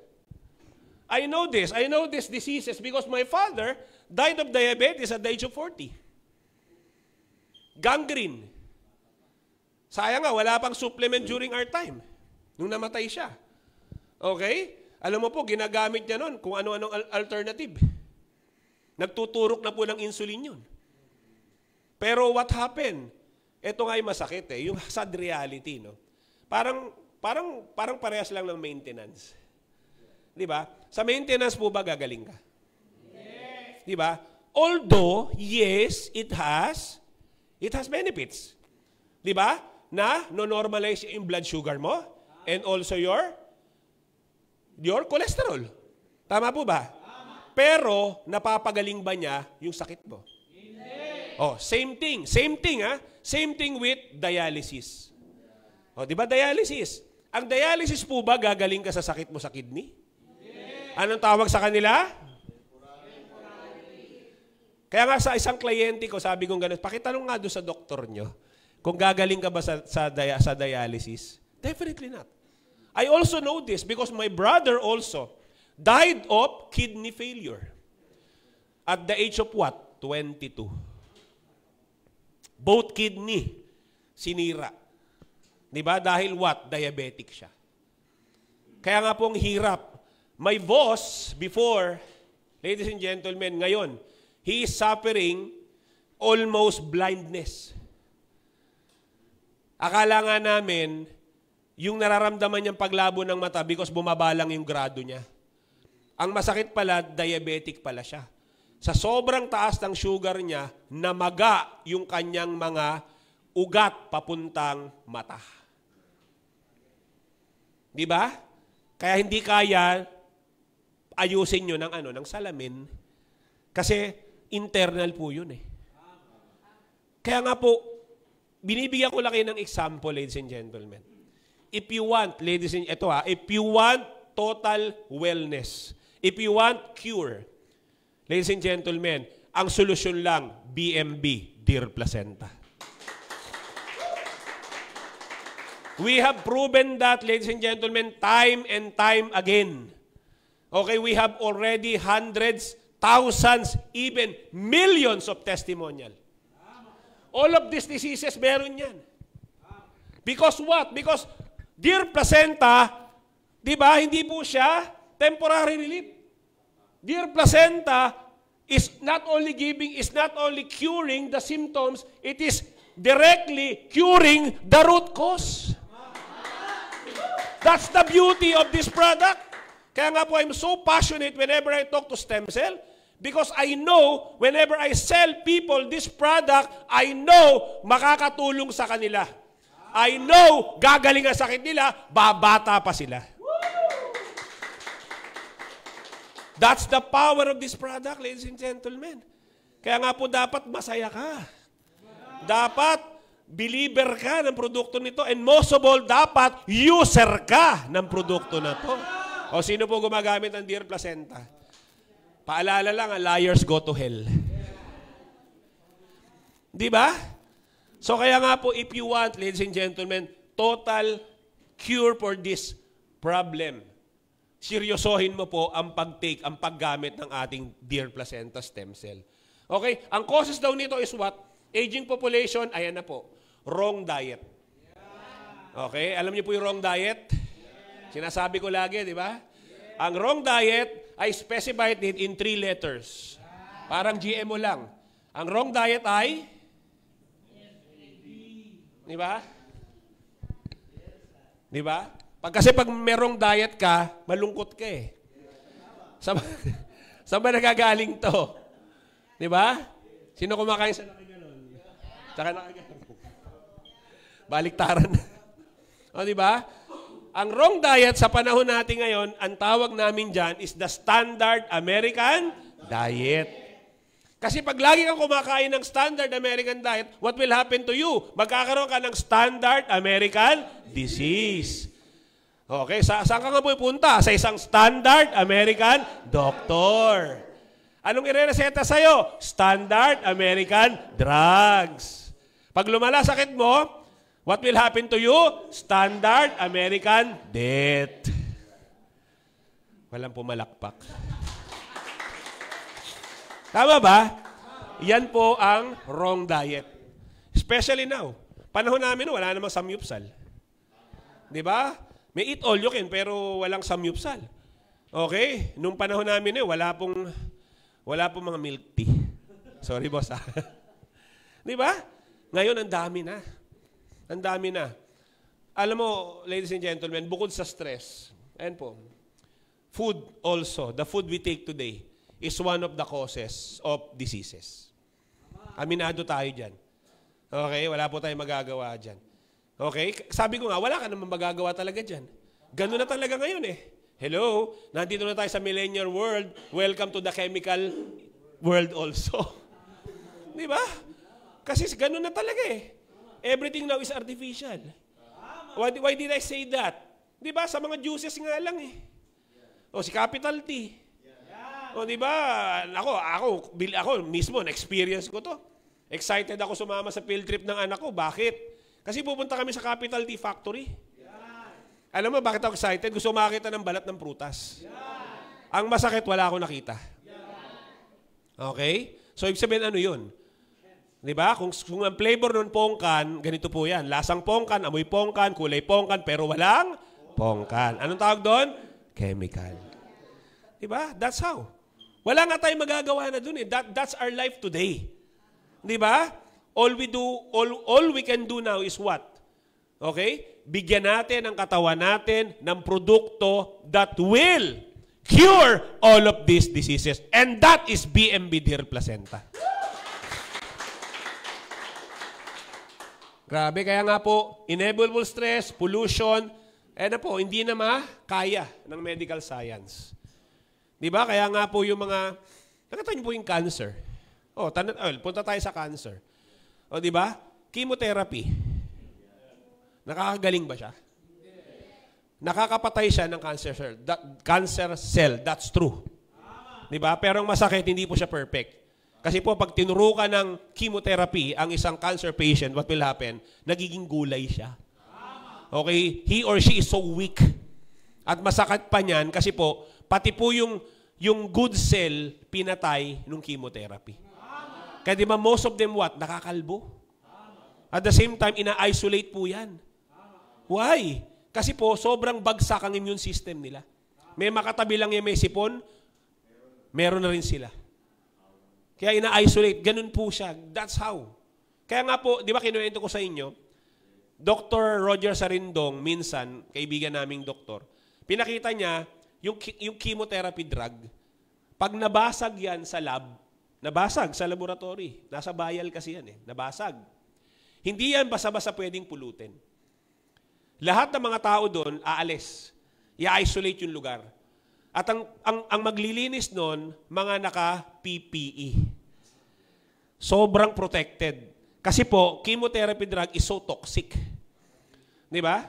I know these diseases because my father died of diabetes at the age of 40. Gangrene. Sayang nga, wala pang supplement during our time. Nung namatay siya. Okay? Alam mo po, ginagamit niya nun kung ano-anong alternative. Nagtuturok na po ng insulin yun. Pero what happened? Ito nga yung masakit eh, yung sad reality, no? Parang parehas lang ng maintenance. Di ba? Sa maintenance po ba gagaling ka? Yes. Di ba? Although, yes, it has benefits. Di ba? Na no-normalize yung blood sugar mo and also your cholesterol. Tama po ba? Tama. Pero, napapagaling ba niya yung sakit mo? Hindi. Oh, same thing. Same thing with dialysis. Oh, di ba dialysis? Ang dialysis po ba gagaling ka sa sakit mo sa kidney? Anong tawag sa kanila? Kaya nga sa isang kliyente ko, sabi kong gano'n, pakitanong nga doon sa doktor nyo, kung gagaling ka ba sa dialysis. Definitely not. I also know this because my brother also died of kidney failure. At the age of what? 22. Both kidney, sinira. Diba? Dahil what? Diabetic siya. Kaya nga pong hirap. My boss before, ladies and gentlemen, ngayon, he is suffering almost blindness. Akala nga namin, yung nararamdaman niyang paglabo ng mata because bumabalang yung grado niya. Ang masakit pala, diabetic pala siya. Sa sobrang taas ng sugar niya, namaga yung kanyang mga ugat papuntang mata. Di ba? Kaya hindi kaya ayusin nyo ng salamin kasi internal po yun eh. Kaya nga po, binibigyan ko lang kayo ng example, ladies and gentlemen. If you want, if you want total wellness, if you want cure, ladies and gentlemen, ang solusyon lang, BMB, Dear Placenta. We have proven that, ladies and gentlemen, time and time again. Okay, we have already hundreds, thousands, even millions of testimonial. All of these diseases, meron yan. Because what? Because Dear placenta, di ba, hindi po siya temporary relief. Dear placenta is not only curing the symptoms, it is directly curing the root cause. That's the beauty of this product. Kaya nga po, I'm so passionate whenever I talk to stem cell because I know whenever I sell people this product, I know makakatulong sa kanila. I know gagaling ang sakit nila, babata pa sila. That's the power of this product, ladies and gentlemen. Kaya nga po dapat masaya ka. Dapat believer ka ng produkto nito and most of all, dapat user ka ng produkto na to. O sino po gumagamit ng Dear Placenta? Paalala lang, liars go to hell. Di ba? So kaya nga po, if you want, ladies and gentlemen, total cure for this problem, seryosohin mo po ang pag-take, ang paggamit ng ating Dear Placenta stem cell. Okay? Ang causes daw nito is what? Aging population, ayan na po. Wrong diet. Okay? Alam niyo po yung wrong diet? Sinasabi ko lagi, di ba? Ang wrong diet ay specified in 3 letters. Parang GMO lang. Ang wrong diet ay? Di ba? Di ba? Kasi pag merong diet ka, malungkot ka eh. Saan ba nagagaling to? Di ba? Sino kumakain sa nakaganon? Tsaka nakaganon. Baliktaran. O di ba? Ang wrong diet sa panahon natin ngayon, ang tawag namin dyan is the Standard American Diet. Kasi pag lagi kang kumakain ng Standard American Diet, what will happen to you? Magkakaroon ka ng Standard American Disease. Okay, saan ka nga pupunta? Sa isang Standard American Doctor. Anong irereseta sa'yo? Standard American Drugs. Pag lumala sakit mo, what will happen to you? Standard American Death. Walang pumalakpak. Tama ba? Yan po ang wrong diet. Especially now. Panahon namin, wala namang samyupsal. Di ba? May eat all you can, pero walang samyupsal. Okay? Nung panahon namin, wala pong mga milk tea. Sorry, boss. Di ba? Ngayon, ang dami na. Ang dami na. Alam mo, ladies and gentlemen, bukod sa stress, ayan po, food also, the food we take today, is one of the causes of diseases. Aminado tayo dyan. Okay? Wala po tayong magagawa dyan. Okay? Sabi ko nga, wala ka naman magagawa talaga dyan. Ganun na talaga ngayon eh. Hello? Nandito na tayo sa millennial world. Welcome to the chemical world also. Di ba? Kasi ganun na talaga eh. Everything now is artificial. Why did I say that? Di ba? Sa mga juices nga lang eh. O si Capital T. O di ba? Ako mismo, na-experience ko to. Excited ako sumama sa field trip ng anak ko. Bakit? Kasi pupunta kami sa Capital T Factory. Alam mo bakit ako excited? Gusto makita ng balat ng prutas. Ang masakit, wala akong nakita. Okay? So, ibig sabihin ano yun? Diba? Kung ang flavor ng pongkan, ganito po yan. Lasang pongkan, amoy pongkan, kulay pongkan, pero walang pongkan. Anong tawag doon? Chemical. Diba? That's how. Wala nga tayong magagawa na doon eh. That's our life today. Diba? All we can do now is what? Okay? Bigyan natin ang katawan natin ng produkto that will cure all of these diseases. And that is BMB Dear Placenta. Grabe, kaya nga po, inevitable stress, pollution, hindi na makaya ng medical science. Di ba? Kaya nga po yung mga, nakita niyo po yung cancer. Punta tayo sa cancer. Di ba? Chemotherapy. Nakakagaling ba siya? Nakakapatay siya ng cancer cell. That's true. Di ba? Pero ang masakit, hindi po siya perfect. Kasi po, pag tinurukan ng chemotherapy ang isang cancer patient, what will happen? Nagiging gulay siya. Okay? He or she is so weak. At masakit pa niyan kasi po, pati po yung good cell, pinatay nung chemotherapy. Kaya di ba, most of them what? Nakakalbo. At the same time, ina-isolate po yan. Why? Kasi po, sobrang bagsak ang immune system nila. May makatabi lang yung may sipon, meron na rin sila. Kaya ina-isolate. Ganun po siya. That's how. Kaya nga po, di ba kinuwento ko sa inyo, Dr. Roger Sarindong, minsan, kaibigan naming doktor, pinakita niya yung chemotherapy drug. Pag nabasag yan sa lab, nabasag sa laboratory, nasa vial kasi yan nabasag. Hindi yan basta-basta pwedeng pulutin. Lahat ng mga tao doon, aalis. I-isolate yung lugar. At ang maglilinis noon, mga naka-PPE. Sobrang protected. Kasi po, chemotherapy drug is so toxic. Di ba?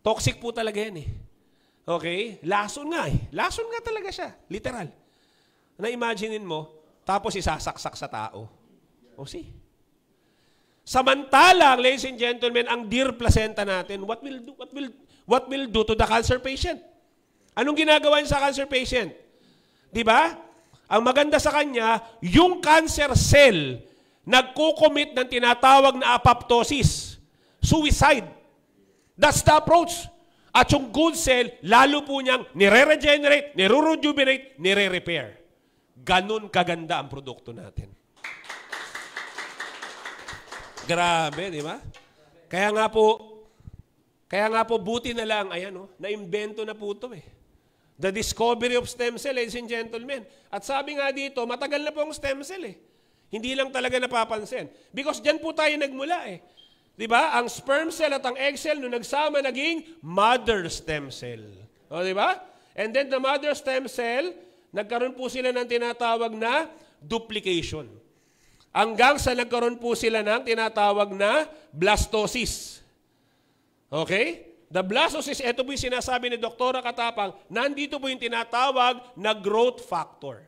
Toxic po talaga yan Okay? Lason nga Lason nga talaga siya. Literal. Na-imaginein mo, tapos isasaksak sa tao. See? Samantalang, ladies and gentlemen, ang dear placenta natin, what will do to the cancer patient? Anong ginagawa niya sa cancer patient? Di ba? Ang maganda sa kanya, yung cancer cell, nagko-commit ng tinatawag na apoptosis, suicide. That's the approach. At yung good cell, lalo po niyang nire-regenerate, nire-rejuvenate, nire-repair. Ganun kaganda ang produkto natin. Grabe, di ba? Kaya nga po, buti na lang, na-imbento na po ito The discovery of stem cell, ladies and gentlemen. At sabi nga dito, matagal na po ang stem cell Hindi lang talaga napapansin. Because dyan po tayo nagmula Di ba? Ang sperm cell at ang egg cell, nung nagsama, naging mother stem cell. O, di ba? And then the mother stem cell, nagkaroon po sila ng tinatawag na duplication. Hanggang sa nagkaroon po sila ng tinatawag na blastosis. Okay? The blastosis, ito po yung sinasabi ni Dr. Katapang, nandito po yung tinatawag na growth factor.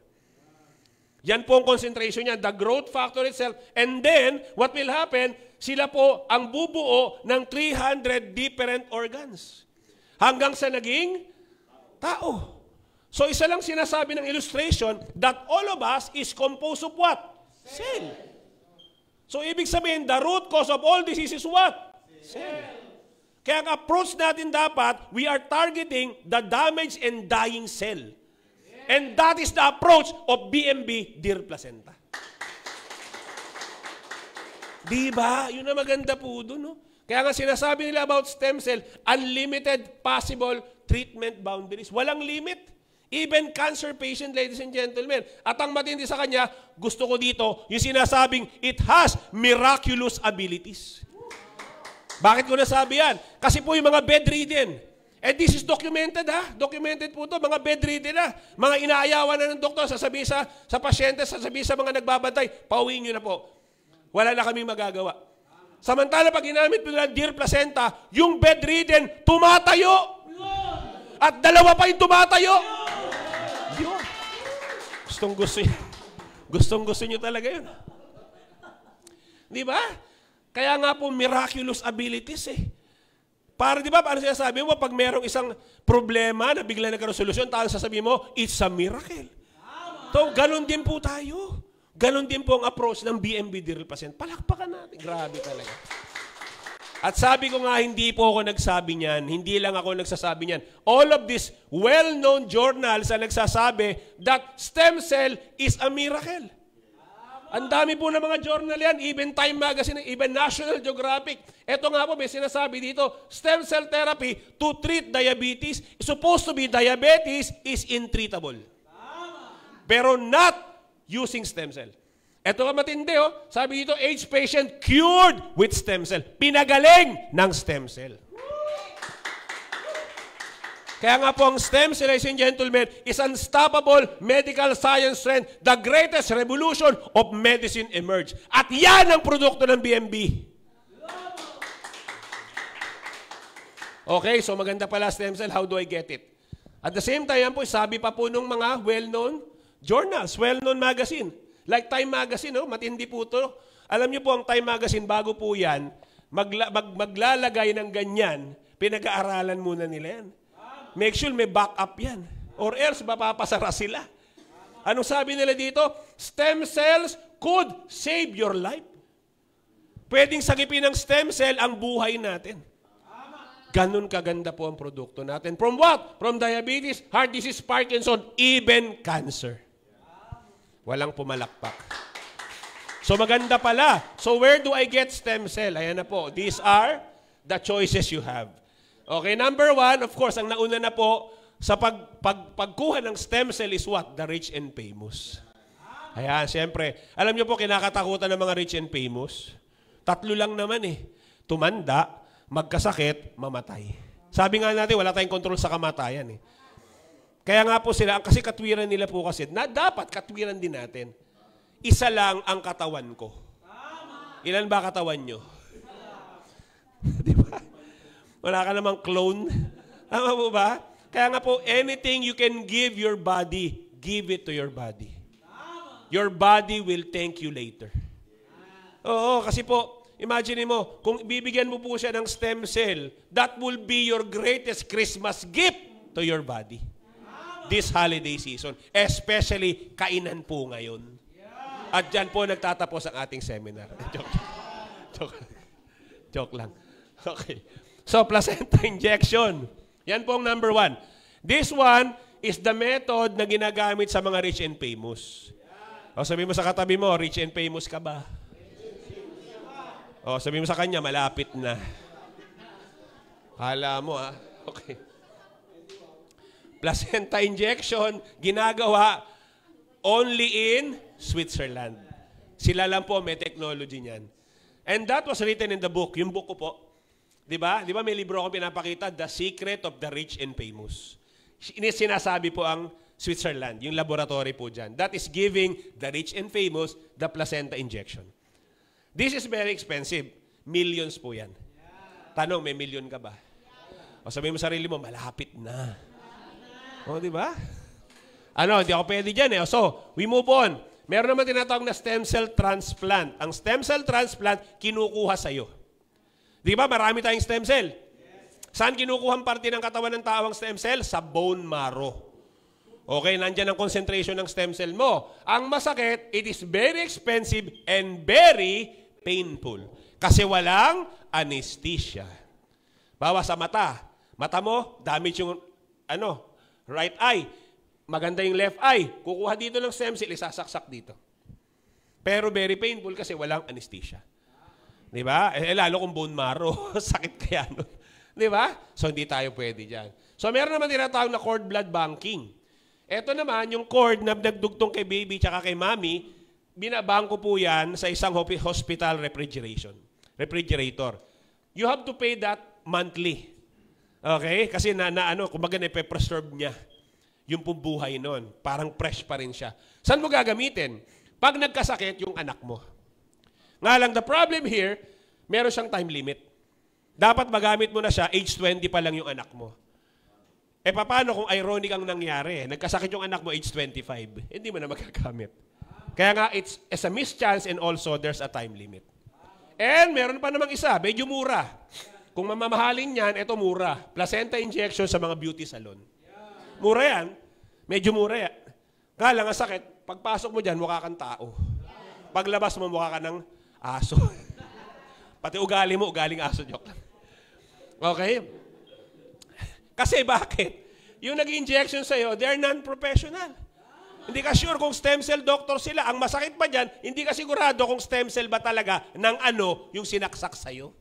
Yan po ang concentration niya, the growth factor itself. And then, what will happen, sila po ang bubuo ng 300 different organs. Hanggang sa naging tao. So, isa lang sinasabi ng illustration that all of us is composed of what? Cell. So, ibig sabihin, the root cause of all disease is what? Cell. Kaya ang approach natin dapat, we are targeting the damaged and dying cell. And that is the approach of BMB Dear Placenta. Diba? Yun na maganda po doon. Kaya nga sinasabi nila about stem cell, unlimited possible treatment boundaries. Walang limit. Even cancer patient, ladies and gentlemen. At ang matindi sa kanya, gusto ko dito, yung sinasabing, it has miraculous abilities. Bakit ko nasabi yan? Kasi po yung mga bedridden. And this is documented Documented po to, mga bedridden Mga inaayawan na ng doktor, sasabihin sa pasyente, sasabihin sa mga nagbabantay, pauwiin nyo na po. Wala na kaming magagawa. Samantala, pag ginamit po nila Dear Placenta, yung bedridden, tumatayo. At dalawa pa yung tumatayo. Yun. Gustong-gusto nyo talaga yun. Di ba? Kaya nga po, miraculous abilities Para, di ba, paano sinasabi mo, pag merong isang problema na bigla nagkaroon solusyon, tayo sasabihin mo, it's a miracle. So, ganun din po tayo. Ganun din po ang approach ng BMB Dear Placenta. Palakpakan natin. Grabe talaga. At sabi ko nga, hindi po ako nagsabi niyan. Hindi lang ako nagsasabi niyan. All of these well-known journals ang nagsasabi that stem cell is a miracle. Ang dami po ng mga journal yan, even Time Magazine, even National Geographic. Ito nga po, may sinasabi dito, stem cell therapy to treat diabetes, supposed to be diabetes is intreatable. Pero not using stem cell. Ito ka matindi, sabi dito, AIDS patient cured with stem cell. Pinagaling ng stem cell. Kaya nga po ang stem cell, ladies and gentlemen, is unstoppable medical science trend. The greatest revolution of medicine emerged. At yan ang produkto ng BMB. Okay, so maganda pala stem cell. How do I get it? At the same time, po, sabi pa po nung mga well-known journals, well-known magazine. Like Time Magazine, matindi po ito. Alam niyo po, ang Time Magazine, bago po yan, maglalagay ng ganyan, pinag-aaralan muna nila yan. Make sure may backup yan. Or else, mapapasara sila. Anong sabi nila dito? Stem cells could save your life. Pwedeng sagipin ng stem cell ang buhay natin. Ganun kaganda po ang produkto natin. From what? From diabetes, heart disease, Parkinson, even cancer. Walang pumalakpak. So maganda pala. So where do I get stem cell? Ayan na po. These are the choices you have. Okay, number 1, of course, ang nauna na po sa pagkuha ng stem cell is what? The rich and famous. Ayan, siyempre. Alam niyo po, kinakatakutan ng mga rich and famous. 3 lang naman eh. Tumanda, magkasakit, mamatay. Sabi nga natin, wala tayong control sa kamatayan eh. Kaya nga po sila, kasi katwiran nila po kasi, na dapat katwiran din natin. Isa lang ang katawan ko. Ilan ba katawan nyo? Di ba? Wala ka namang clone. Tama po ba? Kaya nga po, anything you can give your body, give it to your body. Your body will thank you later. Oo, kasi po, imagine mo, kung bibigyan mo po siya ng stem cell, that will be your greatest Christmas gift to your body. This holiday season. Especially, kainan po ngayon. At dyan po nagtatapos ang ating seminar. Joke lang. Okay. So, placenta injection. Yan po ang number 1. This one is the method na ginagamit sa mga rich and famous. O, sabi mo sa katabi mo, rich and famous ka ba? O, sabi mo sa kanya, malapit na. Hala mo, ha? Okay. Placenta injection, ginagawa only in Switzerland. Sila lang po may technology niyan. And that was written in the book. Yung book ko po. Diba? Diba may libro akong pinapakita, The Secret of the Rich and Famous. Sinasabi po ang Switzerland, yung laboratory po dyan. That is giving the rich and famous the placenta injection. This is very expensive. Millions po yan. Tanong, may million ka ba? O sabihin mo sarili mo, malapit na. O, di ba? Ano, hindi ako pwede dyan eh. So, we move on. Meron naman tinatawag na stem cell transplant. Ang stem cell transplant, kinukuha sa'yo. Di ba? Marami tayong stem cell. Saan kinukuha ang parte ng katawan ng tao ang stem cell? Sa bone marrow. Okay, nandyan ang concentration ng stem cell mo. Ang masakit, it is very expensive and very painful. Kasi walang anesthesia. Bawa sa mata. Mata mo, damage yung right eye. Maganda yung left eye. Kukuha dito ng stem cell, isasaksak dito. Pero very painful kasi walang anesthesia. Di ba? Lalo kung bone marrow. Sakit kaya nun. Di ba? So, hindi tayo pwede dyan. So, meron naman tinatawag na cord blood banking. Ito naman, yung cord na nagdugtong kay baby tsaka kay mommy, binabangko po yan sa isang hospital refrigerator. You have to pay that monthly. Okay? Kasi kumbaga na-preserve niya yung buhay nun. Parang fresh pa rin siya. Saan mo gagamitin? Pag nagkasakit, yung anak mo. Nga lang, the problem here, meron siyang time limit. Dapat magamit mo na siya, age 20 pa lang yung anak mo. Eh, paano kung ironic ang nangyari? Nagkasakit yung anak mo, age 25. Hindi mo na magagamit. Kaya nga, it's a mischance and also there's a time limit. And meron pa namang isa, medyo mura. Kung mamamahalin yan, ito mura. Placenta injection sa mga beauty salon. Mura yan. Medyo mura yan. Nga lang, ang sakit, pagpasok mo dyan, mukha kang tao. Paglabas mo, mukha ka ng aso. Pati ugali mo, ugaling aso. Joke lang. Okay? Kasi bakit? Yung nag-injection sa'yo, they're non-professional. Hindi ka sure kung stem cell doctor sila. Ang masakit pa dyan, hindi ka sigurado kung stem cell ba talaga ng yung sinaksak sa'yo.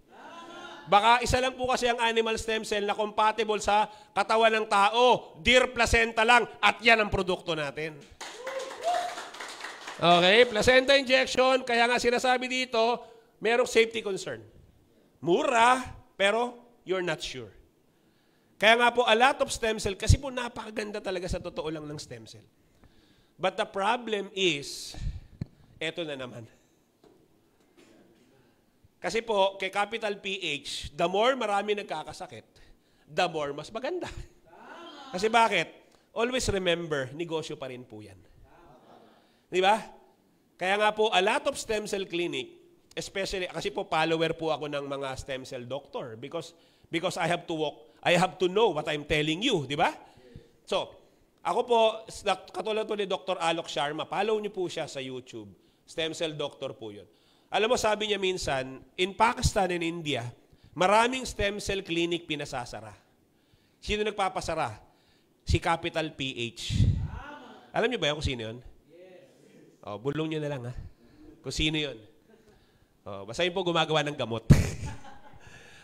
Baka isa lang po kasi ang animal stem cell na compatible sa katawan ng tao. Deer placenta lang at yan ang produkto natin. Okay, placenta injection, kaya nga sinasabi dito, merong safety concern. Mura, pero you're not sure. Kaya nga po, a lot of stem cell, kasi po napakaganda talaga sa totoo lang ng stem cell. But the problem is, eto na naman. Kasi po, kay capital PH, the more marami nagkakasakit, the more mas maganda. Kasi bakit? Always remember, negosyo pa rin po yan. Di ba? Kaya nga po, a lot of stem cell clinic, especially, kasi po follower po ako ng mga stem cell doctor because I have to know what I'm telling you, di ba? So, ako po, katulad po ni Dr. Alok Sharma, follow niyo po siya sa YouTube. Stem cell doctor po yun. Alam mo, sabi niya minsan, in Pakistan and India, maraming stem cell clinic pinasasara. Sino nagpapasara? Si Capital PH. Alam niyo ba yan kung sino yun? Oh, bulong niyo na lang ha. Kung sino yun. Oh, basahin po gumagawa ng gamot.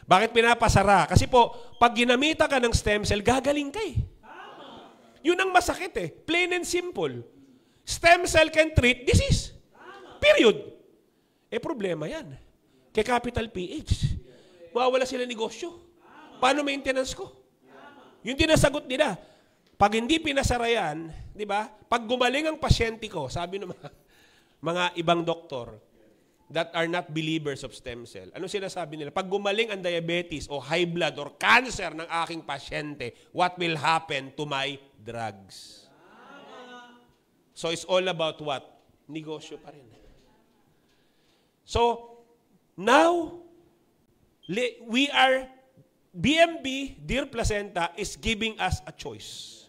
Bakit pinapasara? Kasi po, pag ginamita ka ng stem cell, gagaling ka eh. Yun ang masakit eh. Plain and simple. Stem cell can treat disease. Period. Eh, problema yan. Kay Capital PH. Mawawala sila negosyo. Paano maintenance ko? Yung tinasagot nila. Pag hindi pinasara yan, di ba? Pag gumaling ang pasyente ko, sabi ng mga ibang doktor that are not believers of stem cell, ano sinasabi nila? Pag gumaling ang diabetes o high blood or cancer ng aking pasyente, what will happen to my drugs? So it's all about what? Negosyo pa rin. So, now, we are, BMB, Dear Placenta, is giving us a choice.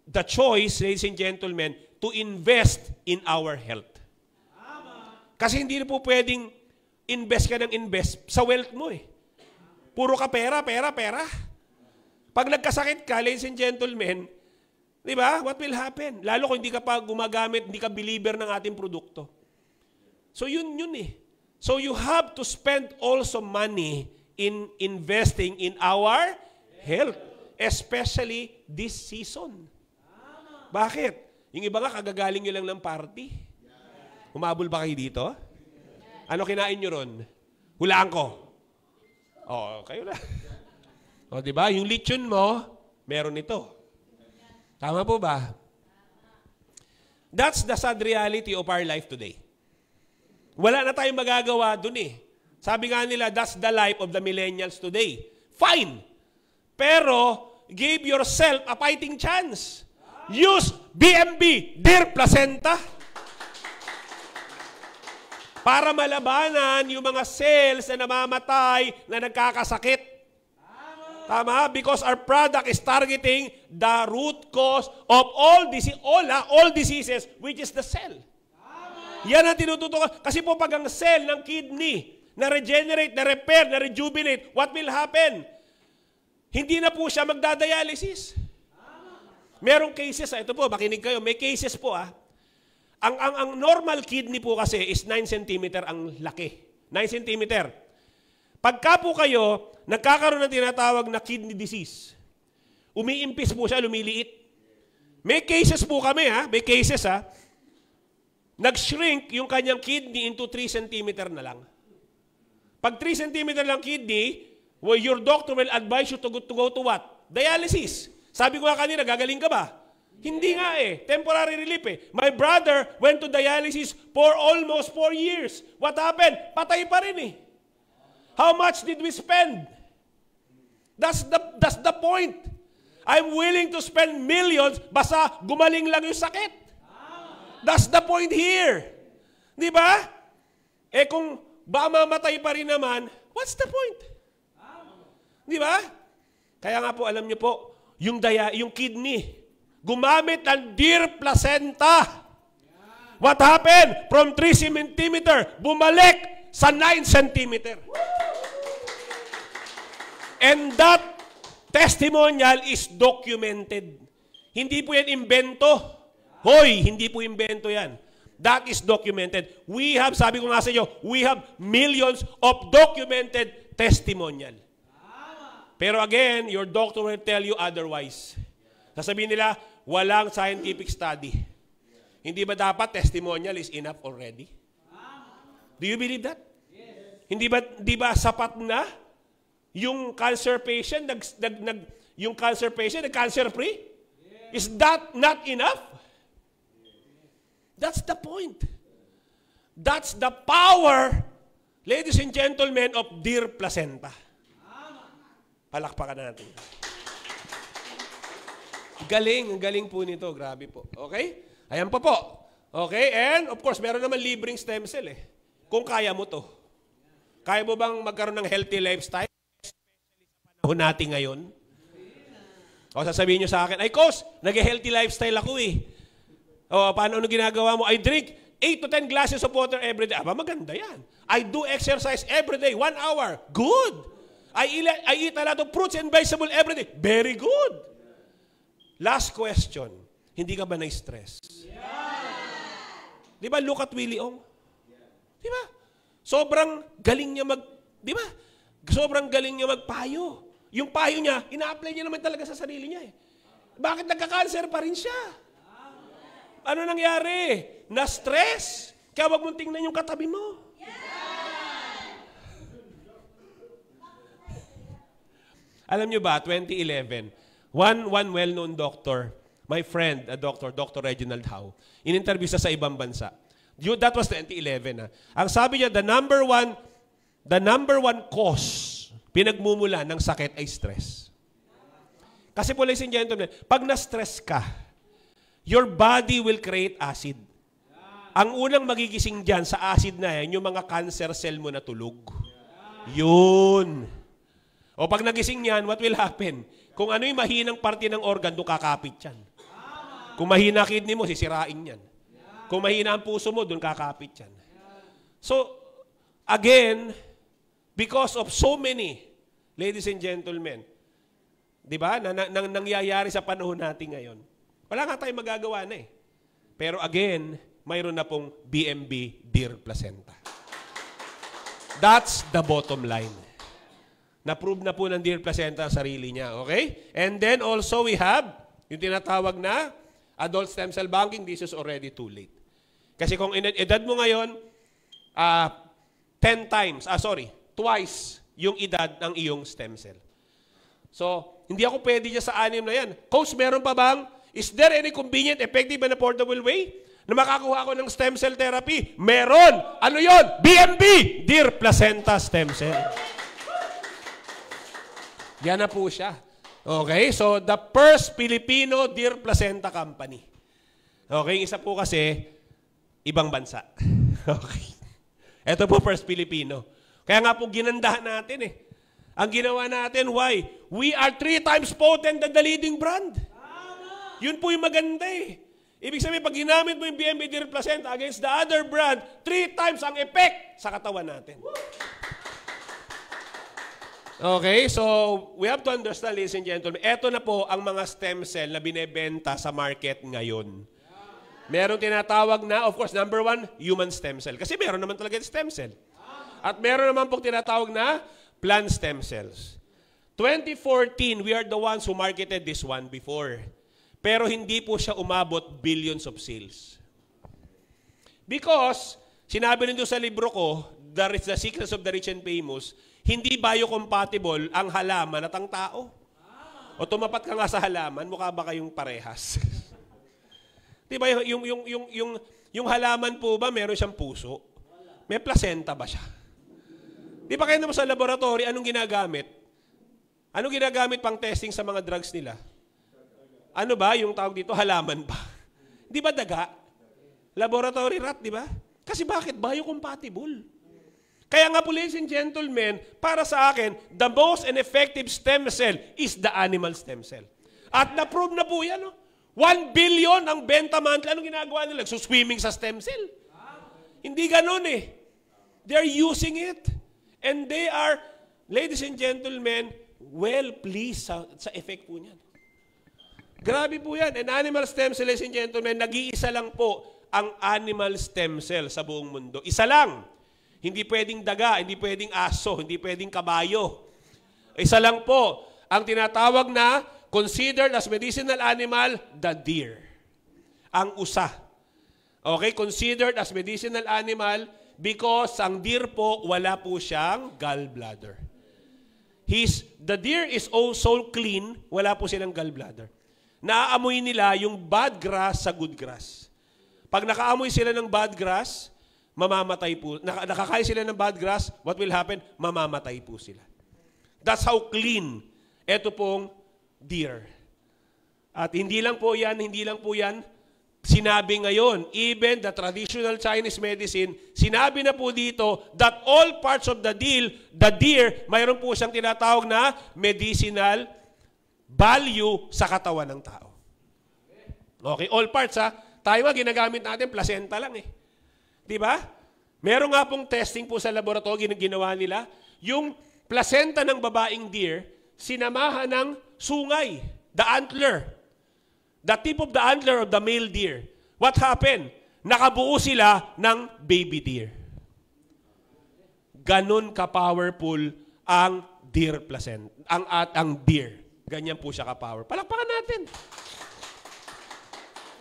The choice, ladies and gentlemen, to invest in our health. Kasi hindi na po pwedeng invest ka ng invest sa wealth mo eh. Puro ka pera, pera, pera. Pag nagkasakit ka, ladies and gentlemen, di ba, what will happen? Lalo kung hindi ka pa gumagamit, hindi ka believer ng ating produkto. So yun eh. So you have to spend also money in investing in our health, especially this season. Bakit? Yung iba nga, kagagaling nyo lang ng party. Humabol ba kayo dito? Ano kinain nyo ron? Hulaan ko. O, kayo na. O, diba? Yung lechon mo, meron ito. Tama po ba? That's the sad reality of our life today. Wala na tayong magagawa dun eh. Sabi nga nila, that's the life of the millennials today. Fine. Pero, give yourself a fighting chance. Use BMB, Dear Placenta, para malabanan yung mga cells na namamatay na nagkakasakit. Tama? Because our product is targeting the root cause of all diseases, which is the cell. Yan ang tinututukan. Kasi po pag ang cell ng kidney na-regenerate, na-repair, na-rejuvenate, what will happen? Hindi na po siya magdadialysis. Merong cases, ito po, makinig kayo, may cases po Ang normal kidney po kasi is 9 cm ang laki. 9 cm. Pagka po kayo, nagkakaroon ng tinatawag na kidney disease. Umiimpis po siya, lumiliit. May cases po kami may cases nag-shrink yung kanyang kidney into 3 cm na lang. Pag 3 cm lang kidney, well, your doctor will advise you to go to what? Dialysis. Sabi ko nga kanina, gagaling ka ba? Hindi nga temporary relief My brother went to dialysis for almost 4 years. What happened? Patay pa rin How much did we spend? That's the point. I'm willing to spend millions basta gumaling lang yung sakit. That's the point here. Di ba? Kung ba mamatay pa rin naman, what's the point? Di ba? Kaya nga po, alam niyo po, yung kidney, gumamit ng Dear Placenta. What happened? From 3 cm, bumalik sa 9 cm. And that testimonial is documented. Hindi po yan imbento. Hoy, hindi po imbento yan. That is documented. We have, sabi ko nga sa inyo, we have millions of documented testimonial. Pero again, your doctor will tell you otherwise. Sasabihin nila, walang scientific study. Hindi ba dapat testimonial is enough already? Do you believe that? Yes. Hindi ba sapat na yung cancer patient nag-cancer free? Yes. Is that not enough? That's the point. That's the power, ladies and gentlemen, of Dear Placenta. Palakpakan natin. Galing po nito. Grabe po. Okay? Ayan pa po. Okay? And, of course, meron naman libreng stem cell Kung kaya mo to. Kaya mo bang magkaroon ng healthy lifestyle? Especially sa panahon natin ngayon. O, sasabihin nyo sa akin, ay, Coach, nag-healthy lifestyle ako O, paano ginagawa mo? I drink 8 to 10 glasses of water every day. Aba, maganda yan. I do exercise every day, 1 hour. Good. I eat a lot of fruits and vegetables every day. Very good. Last question. Hindi ka ba na-stress? Di ba, look at Willie Ong? Di ba? Sobrang galing niya di ba? Sobrang galing niya magpayo. Yung payo niya, ina-apply niya naman talaga sa sarili niya eh. Bakit nagka-cancer pa rin siya? Ano nangyari? Na-stress? Kaya wag mong tingnan yung katabi mo. Alam niyo ba, 2011, one well-known doctor, my friend, Dr. Reginald Howe, in-interview sa ibang bansa. That was 2011. Ang sabi niya, the number one cause, pinagmumula ng sakit ay stress. Kasi po, ladies and gentlemen, pag na-stress ka, your body will create acid. Ang unang magigising dyan sa acid na yan, yung mga cancer cell mo na tulog. Yun. O pag nagising yan, what will happen? Kung ano yung mahinang parte ng organ, doon kakapit yan. Kung mahina kidney mo, sisirain yan. Kung mahina ang puso mo, doon kakapit yan. So, again, because of so many, ladies and gentlemen, di ba, nangyayari sa panahon natin ngayon, wala nga tayong magagawa na eh. Pero again, mayroon na pong BMB Deer Placenta. That's the bottom line. Na-prove na po ng Deer Placenta ang sarili niya. Okay? And then also we have yung tinatawag na adult stem cell banking. This is already too late. Kasi kung edad mo ngayon, twice yung edad ng iyong stem cell. So, hindi ako pwede dyan sa 6 na yan. Coach, meron pa bang? Is there any convenient, effective, and affordable way na makakuha ko ng stem cell therapy? Meron! Ano yon? BMB! Deer Placenta Stem Cell. Yan na po siya. Okay? So, the first Filipino Deer Placenta Company. Okay? Isa po kasi, ibang bansa. Okay? Ito po, first Filipino. Kaya nga po, ginandahan natin eh. Ang ginawa natin, why? We are 3 times potent than the leading brand. Yun po yung maganda eh. Ibig sabihin, pag ginamit mo yung BMB Deer Placenta against the other brand, 3 times ang effect sa katawan natin. Okay, so we have to understand, ladies and gentlemen, eto na po ang mga stem cell na binebenta sa market ngayon. Meron tinatawag na, of course, number 1, human stem cell. Kasi meron naman talaga stem cell. At meron naman po tinatawag na plant stem cells. 2014, we are the ones who marketed this one before. Pero hindi po siya umabot billions of sales. Because, sinabi nito sa libro ko, The Secrets of the Rich and Famous, hindi biocompatible ang halaman at ang tao. O tumapat ka nga sa halaman, mukha ba kayong parehas? Diba yung halaman po ba, meron siyang puso? May placenta ba siya? Di ba kayo naman sa laboratory, anong ginagamit? Anong ginagamit pang testing sa mga drugs nila? Ano ba yung tawag dito? Halaman ba? Di ba daga? Laboratory rat, di ba? Kasi bakit? Biocompatible. Kaya nga po, ladies and gentlemen, para sa akin, the most and effective stem cell is the animal stem cell. At na-prove na po yan. No? 1 billion ang benta monthly. Anong ginagawa nila? So swimming sa stem cell. Hindi ganun eh. They're using it. And they are, ladies and gentlemen, well pleased sa effect po niyan. Grabe po yan. And animal stem cell, ladies and gentlemen, nag-iisa lang po ang animal stem cell sa buong mundo. Isa lang. Hindi pwedeng daga, hindi pwedeng aso, hindi pwedeng kabayo. Isa lang po, ang tinatawag na considered as medicinal animal, the deer. Ang usa. Okay, considered as medicinal animal because ang deer po, wala po siyang gallbladder. The deer is also clean, wala po silang gallbladder. Naaamoy nila yung bad grass sa good grass. Pag nakaamoy sila ng bad grass, mamamatay po. Nakakain sila ng bad grass, what will happen? Mamamatay po sila. That's how clean ito pong deer. At hindi lang po yan, sinabi ngayon, even the traditional Chinese medicine, sinabi na po dito that all parts of the deer, mayroon po siyang tinatawag na medicinal value sa katawan ng tao. Okay, all parts ha. Tayo nga, ginagamit natin, placenta lang eh. Diba? Meron nga pong testing po sa laboratory ginawa nila. Yung placenta ng babaeng deer, sinamahan ng sungay, the antler. The tip of the antler of the male deer. What happened? Nakabuo sila ng baby deer. Ganon ka-powerful ang deer placenta. Ang deer. Ganyan po siya ka-power. Palakpakan natin.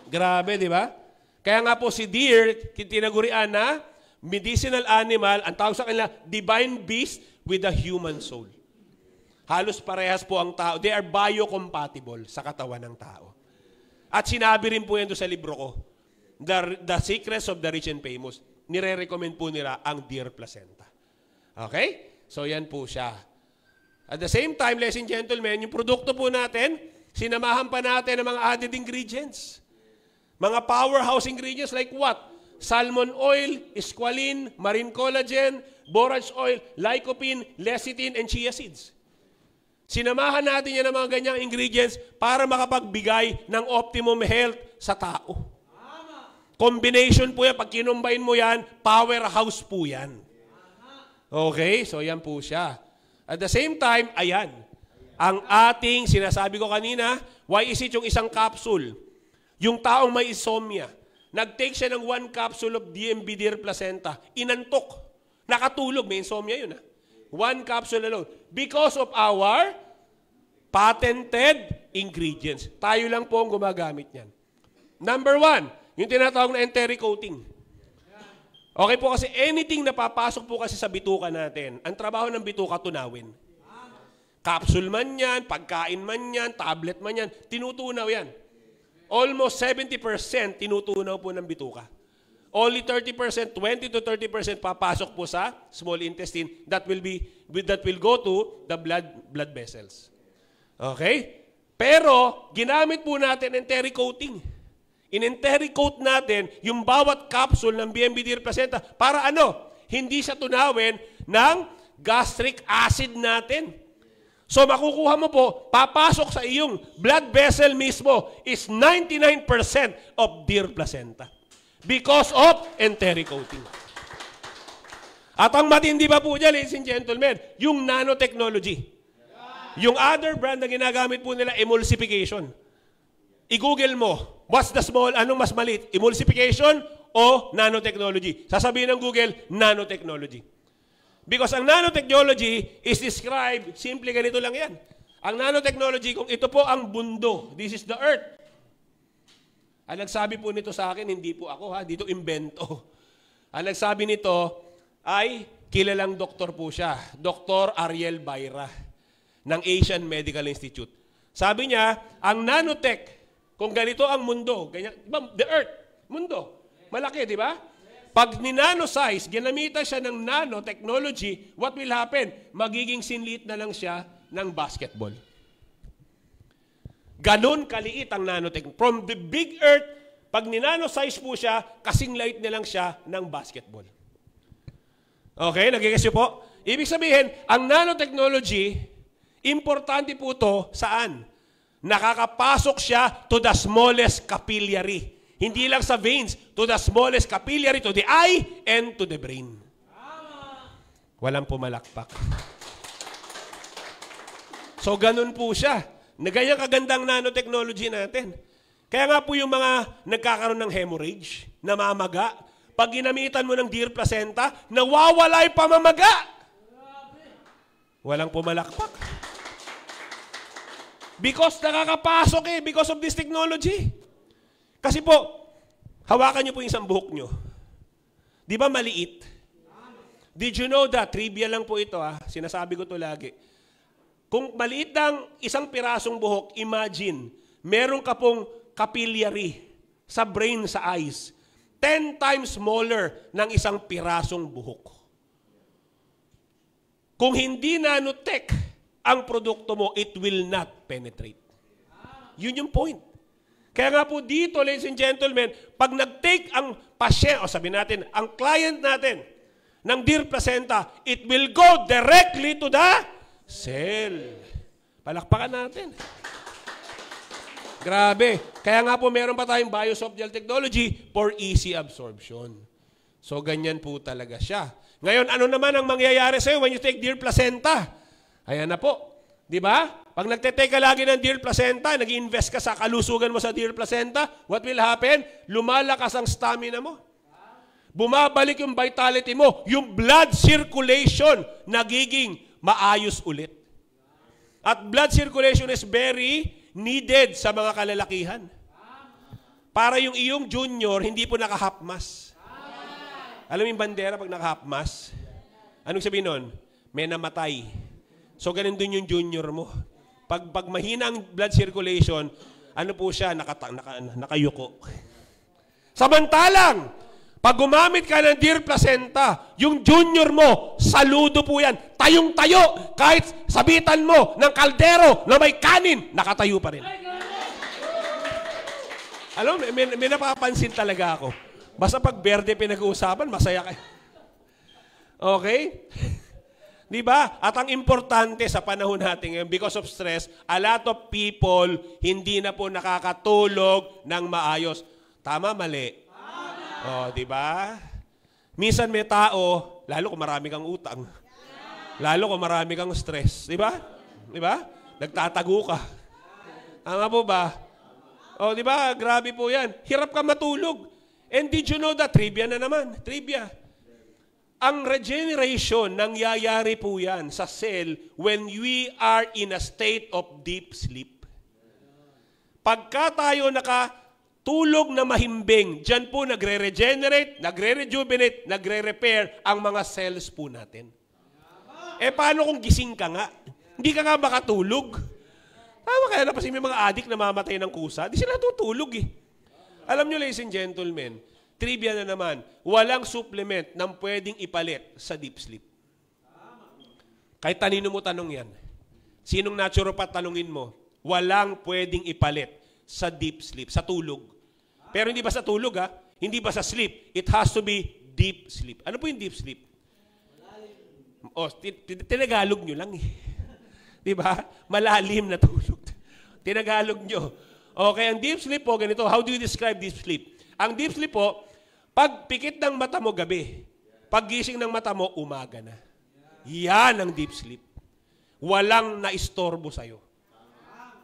Grabe, di ba? Kaya nga po si deer, tinagurian na medicinal animal, ang tawag sa kanila, divine beast with a human soul. Halos parehas po ang tao. They are biocompatible sa katawan ng tao. At sinabi rin po yan doon sa libro ko, The Secrets of the Rich and Famous. Nire-recommend po nila ang deer placenta. Okay? So yan po siya. At the same time, ladies and gentlemen, yung produkto po natin, sinamahan pa natin ng mga added ingredients. Mga powerhouse ingredients like what? Salmon oil, squalene, marine collagen, borage oil, lycopene, lecithin, and chia seeds. Sinamahan natin yan ng mga ganyang ingredients para makapagbigay ng optimum health sa tao. Combination po yan. Pag kinumbine mo yan, powerhouse po yan. Okay? So yan po siya. At the same time, ayan. Ang ating, sinasabi ko kanina, why is it yung isang capsule? Yung taong may insomnia, nag-take siya ng 1 capsule of DMB deer placenta, inantok, nakatulog, may insomnia yun. 1 capsule alone. Because of our patented ingredients. Tayo lang po ang gumagamit niyan. Number 1, yung tinatawag na enteric coating. Okay po kasi anything na papasok po kasi sa bituka natin, ang trabaho ng bituka tunawin. Capsule man yan, pagkain man yan, tablet man yan, tinutunaw yan. Almost 70% tinutunaw po ng bituka. Only 30%, 20 to 30% papasok po sa small intestine that will go to the blood vessels. Okay? Pero ginamit po natin enteric coating. In-enteric coat natin yung bawat capsule ng BMB deer placenta para ano? Hindi siya tunawin ng gastric acid natin. So makukuha mo po, papasok sa iyong blood vessel mismo is 99% of deer placenta because of enteric coating. At ang matindi pa po dyan, ladies and gentlemen, yung nanotechnology. Yung other brand na ginagamit po nila, emulsification. I-google mo, what's the small, anong mas maliit? Emulsification o nanotechnology? Sasabihin ng Google, nanotechnology. Because ang nanotechnology is described, simple ganito lang yan. Ang nanotechnology, kung ito po ang mundo, this is the earth. Ang nagsabi po nito sa akin, hindi po ako ha, dito invento. Ang nagsabi nito ay kilalang doktor po siya, Dr. Ariel Bayra ng Asian Medical Institute. Sabi niya, ang nanotech, kung ganito ang mundo, ganyan, the earth, mundo, malaki, di ba? Pag ni-nanosize, ginamitan siya ng nanotechnology, what will happen? Magiging sinliit na lang siya ng basketball. Ganon kaliit ang nanotech. From the big earth, pag ni-nanosize po siya, kasing light na lang siya ng basketball. Okay, nagigets niyo po? Ibig sabihin, ang nanotechnology, importante po ito saan? Nakakapasok siya to the smallest capillary. Hindi lang sa veins, to the smallest capillary, to the eye, and to the brain. Walang pumalakpak. So, ganun po siya. Ganyan kagandang nanotechnology natin. Kaya nga po yung mga nagkakaroon ng hemorrhage, namamaga, pag ginamitan mo ng deer placenta, nawawala yung pamamaga. Walang pumalakpak. Because nakakapasok because of this technology. Kasi po, hawakan niyo po yung isang buhok niyo. Di ba maliit? Did you know that? Trivia lang po ito Sinasabi ko to lagi. Kung maliit ng isang pirasong buhok, imagine, meron ka pong capillary sa brain, sa eyes. 10 times smaller ng isang pirasong buhok. Kung hindi nanotech ang produkto mo, it will not penetrate. Yun yung point. Kaya nga po dito, ladies and gentlemen, pag nag-take ang pasyente, o sabi natin, ang client natin ng deer placenta, it will go directly to the cell. Palakpakan natin. Grabe. Kaya nga po meron pa tayong biosoft gel technology for easy absorption. So, ganyan po talaga siya. Ngayon, ano naman ang mangyayari sa'yo when you take deer placenta? Ayan na po. Di ba? Pag nagte-take ka lagi ng deer placenta, nag-invest ka sa kalusugan mo sa deer placenta, what will happen? Lumalakas ang stamina mo. Bumabalik yung vitality mo. Yung blood circulation, nagiging maayos ulit. At blood circulation is very needed sa mga kalalakihan. Para yung iyong junior, hindi po nakahapmas. Alam mo yung bandera pag nakahapmas? Anong sabihin nun? May namatay. So, ganun din yung junior mo. Pag mahina ang blood circulation, ano po siya? Nakayuko. Samantalang, pag gumamit ka ng deer placenta, yung junior mo, saludo po yan. Tayong-tayo. Kahit sabitan mo ng kaldero na may kanin, nakatayo pa rin. Alam mo, may napapansin talaga ako. Basta pag berde pinag-uusapan, masaya kayo. Okay? Di ba? At ang importante sa panahon natin ngayon, because of stress, a lot of people hindi na po nakakatulog ng maayos. Tama, mali? Oh, di ba? Minsan may tao, lalo kung marami kang utang, lalo kung marami kang stress. Di ba? Di ba? Nagtatago ka. Tama po ba? Oh, di ba? Grabe po yan. Hirap ka matulog. And did you know that? Trivia na naman. Trivia. Ang regeneration, nangyayari po yan sa cell when we are in a state of deep sleep. Pagka tayo nakatulog na mahimbing, dyan po nagre-regenerate, nagre-rejuvenate, nagre-repair ang mga cells po natin. Eh, paano kung gising ka nga? Hindi ka nga makatulog. Tama kaya na kasi may mga adik na mamatay ng kusa, di sila tutulog eh. Alam nyo, ladies and gentlemen, trivia na naman, walang supplement na pwedeng ipalit sa deep sleep. Kahit tanino mo tanong yan. Sinong naturopath tanungin mo? Walang pwedeng ipalit sa deep sleep, sa tulog. Pero hindi ba sa tulog ha? Hindi ba sa sleep? It has to be deep sleep. Ano po yung deep sleep? O, tinagalog nyo lang eh. Di ba? Malalim na tulog. Tinagalog nyo. Okay, ang deep sleep po, ganito. How do you describe deep sleep? Ang deep sleep po, pag pikit ng mata mo gabi, pag gising ng mata mo, umaga na. Yan ang deep sleep. Walang naistorbo sa'yo.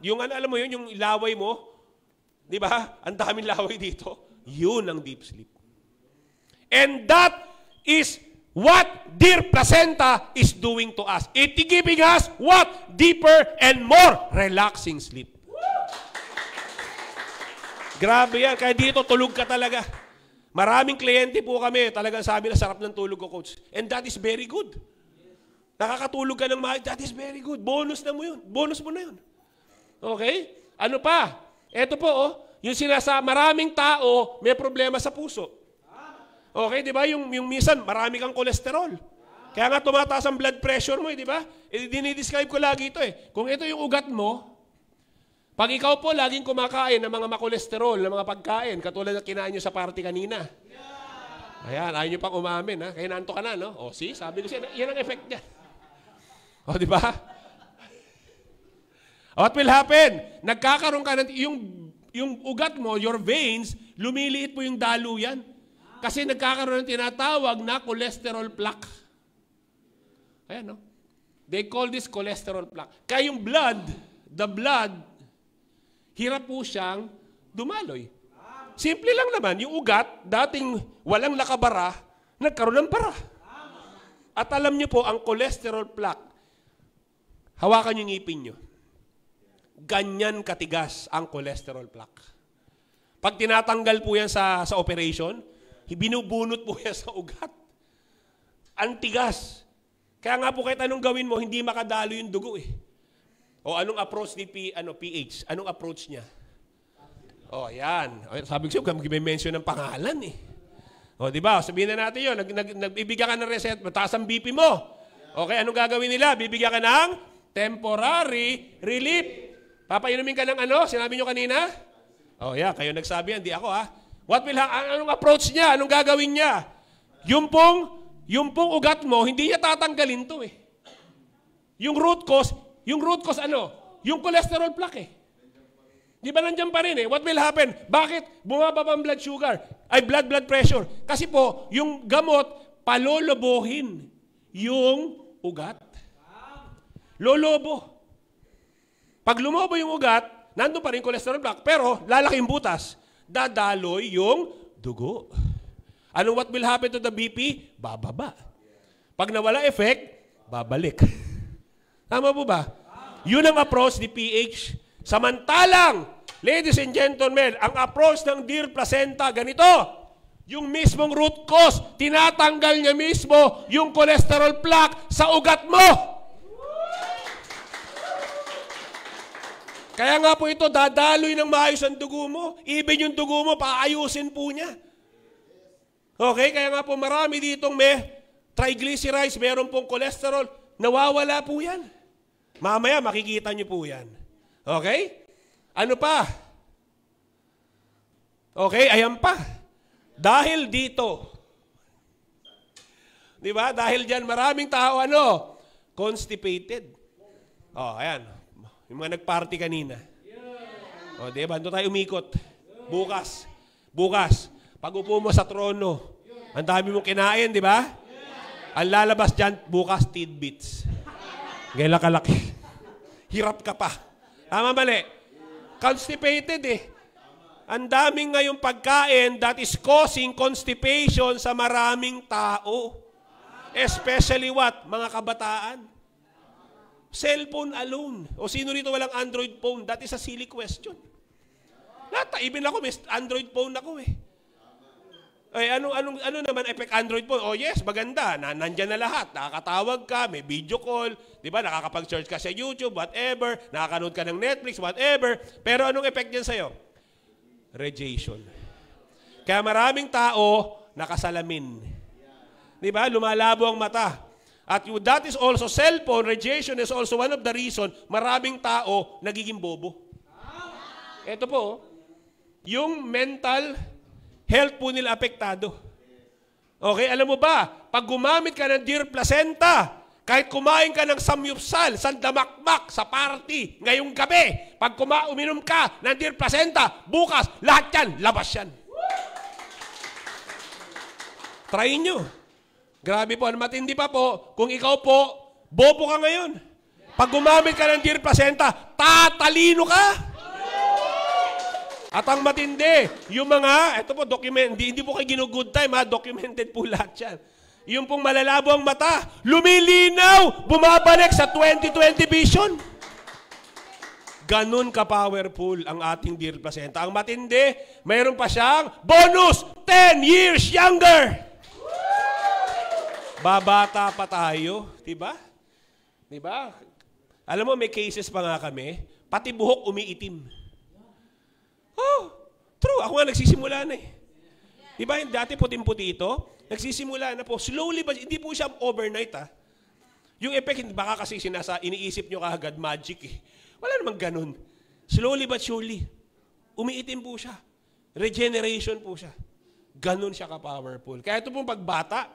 Yung alam mo yun, yung laway mo, di ba? Ang daming laway dito. Yun ang deep sleep. And that is what deer placenta is doing to us. It is giving us what? Deeper and more relaxing sleep. Grabe yan. Kaya dito, tulog ka talaga. Maraming kliyente po kami. Talagang sabi na, sarap ng tulog ko, coach. And that is very good. Nakakatulog ka ng mahal. That is very good. Bonus na mo yun. Bonus mo na yun. Okay? Ano pa? Ito po, yung maraming tao may problema sa puso. Okay, di ba? Yung minsan, marami kang kolesterol. Kaya nga tumataas ang blood pressure mo, di ba? Dinidescribe ko lagi ito eh. Kung ito yung ugat mo, pag ikaw po laging kumakain ng mga makolesterol, ng mga pagkain, katulad na kinain nyo sa party kanina. Ayan, ayaw nyo pang umamin, ha? Kaya nanto ka na, no? O, see? Sabi ko siya, yan ang effect niya. O, di ba? What will happen? Nagkakaroon ka ng, yung ugat mo, your veins, lumiliit po yung daluyan. Kasi nagkakaroon ng tinatawag na cholesterol plaque. Ayan, no? They call this cholesterol plaque. Kaya yung blood, the blood, hirap po siyang dumaloy. Simple lang naman, yung ugat, dating walang nakabara, nagkaroon ng bara. At alam niyo po, ang cholesterol plaque, hawakan yung ngipin niyo. Ganyan katigas ang cholesterol plaque. Pag tinatanggal po yan sa operation, binubunot po yan sa ugat. Ang tigas. Kaya nga po kahit anong gawin mo, hindi makadalo yung dugo eh. O anong approach ni PH? Anong approach niya? O yan. Sabi ko siya, may mention ng pangalan eh. O di ba? Sabihin na natin yun, nagbibigyan ka ng reset, mataas ang BP mo. Okay, anong gagawin nila? Bibigyan ka ng temporary relief. Papainumin ka ng ano? Sinabi nyo kanina? O yeah, kayo nagsabi yan, di ako ha. Anong approach niya? Anong gagawin niya? Yung pong ugat mo, hindi niya tatanggalin to eh. Yung root cause ano? Yung cholesterol plaque eh. Di ba nandiyan pa rin eh? What will happen? Bakit bumababa ang blood sugar? Ay, blood pressure. Kasi po, yung gamot, palolobohin yung ugat. Lolobo. Pag lumobo yung ugat, nandun pa rin cholesterol plaque, pero lalaki yung butas. Dadaloy yung dugo. Ano what will happen to the BP? Bababa. Pag nawala effect, babalik. Tama po ba? Yun ang approach ni PH. Samantalang, ladies and gentlemen, ang approach ng Dear Placenta, ganito. Yung mismong root cause, tinatanggal niya mismo yung cholesterol plaque sa ugat mo. Kaya nga po ito, dadaloy ng maayos ang dugo mo. Even yung dugo mo, paayusin po niya. Okay, kaya nga po marami ditong may triglycerides, meron pong cholesterol, nawawala po yan. Mamaya makikita niyo po yan. Okay? Ano pa? Okay, ayan pa. Dahil dito, di ba? Dahil dyan, maraming tao, constipated. Oh, ayan. Yung mga nagparty kanina. Oh, di ba? Doon tayo umikot. Bukas. Pag upo mo sa trono, ang dami mong kinain, di ba? Ang lalabas dyan, bukas, tidbits. Ngayon kalaki. Hirap ka pa. Tama mali? Constipated eh. Ang daming ngayong pagkain that is causing constipation sa maraming tao. Especially what? Mga kabataan. Cellphone alone. O sino rito walang Android phone? That is a silly question. Lahat, even ako, may Android phone ako eh. Ay, ano naman effect Android phone? Oh yes, maganda. Nandyan na lahat. Nakakatawag ka, may video call, di ba? Nakakapag-search ka sa YouTube, whatever. Nakakanood ka ng Netflix, whatever. Pero anong effect niyan sa'yo? Radiation. Kaya maraming tao nakasalamin. Di ba? Lumalabo ang mata. At that is also cellphone, radiation is also one of the reason maraming tao nagiging bobo. Ito po, yung mental health po nila apektado. Okay, alam mo ba, pag gumamit ka ng Dear Placenta, kahit kumain ka ng samyupsal, sandamakmak sa party, ngayong gabi, pag uminom ka ng Dear Placenta, bukas, lahat yan, labas yan. Try nyo. Grabe po, matindi pa po, kung ikaw po, bobo ka ngayon. Pag gumamit ka ng Dear Placenta, tatalino ka. At ang matindi, yung mga, ito po, hindi po kayo ginugood time, documented po lahat yan. Yung pong malalabo ang mata, lumilinaw, bumabalik sa 20/20 vision. Ganun ka-powerful ang ating Dear Placenta. Ang matindi, mayroon pa siyang bonus, 10 years younger. Babata pa tayo, diba? Diba? Alam mo, may cases pa nga kami, pati buhok umiitim. Oh, true. Ako nga nagsisimula na eh. Diba, dati puting-puti ito, nagsisimula na po. Slowly, but hindi po siya overnight Yung effect, baka kasi iniisip nyo kaagad, magic eh. Wala namang ganun. Slowly but surely, umiitim po siya. Regeneration po siya. Ganun siya ka-powerful. Kaya ito pong pagbata,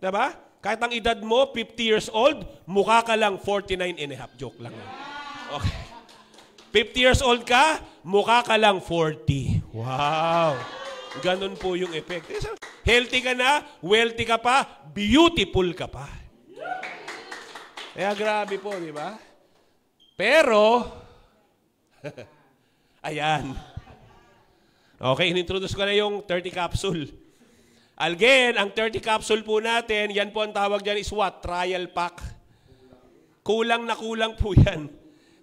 diba? Kahit ang edad mo, 50 years old, mukha ka lang 49 and a half. Joke lang. Okay. 50 years old ka, mukha ka lang 40. Wow. Ganun po yung effect. Healthy ka na, wealthy ka pa, beautiful ka pa. Kaya grabe po, di ba? Pero, ayan. Okay, inintroduce ko na yung 30 capsule. Again, ang 30 capsule po natin, yan po ang tawag dyan is what? Trial pack. Kulang na kulang po yan.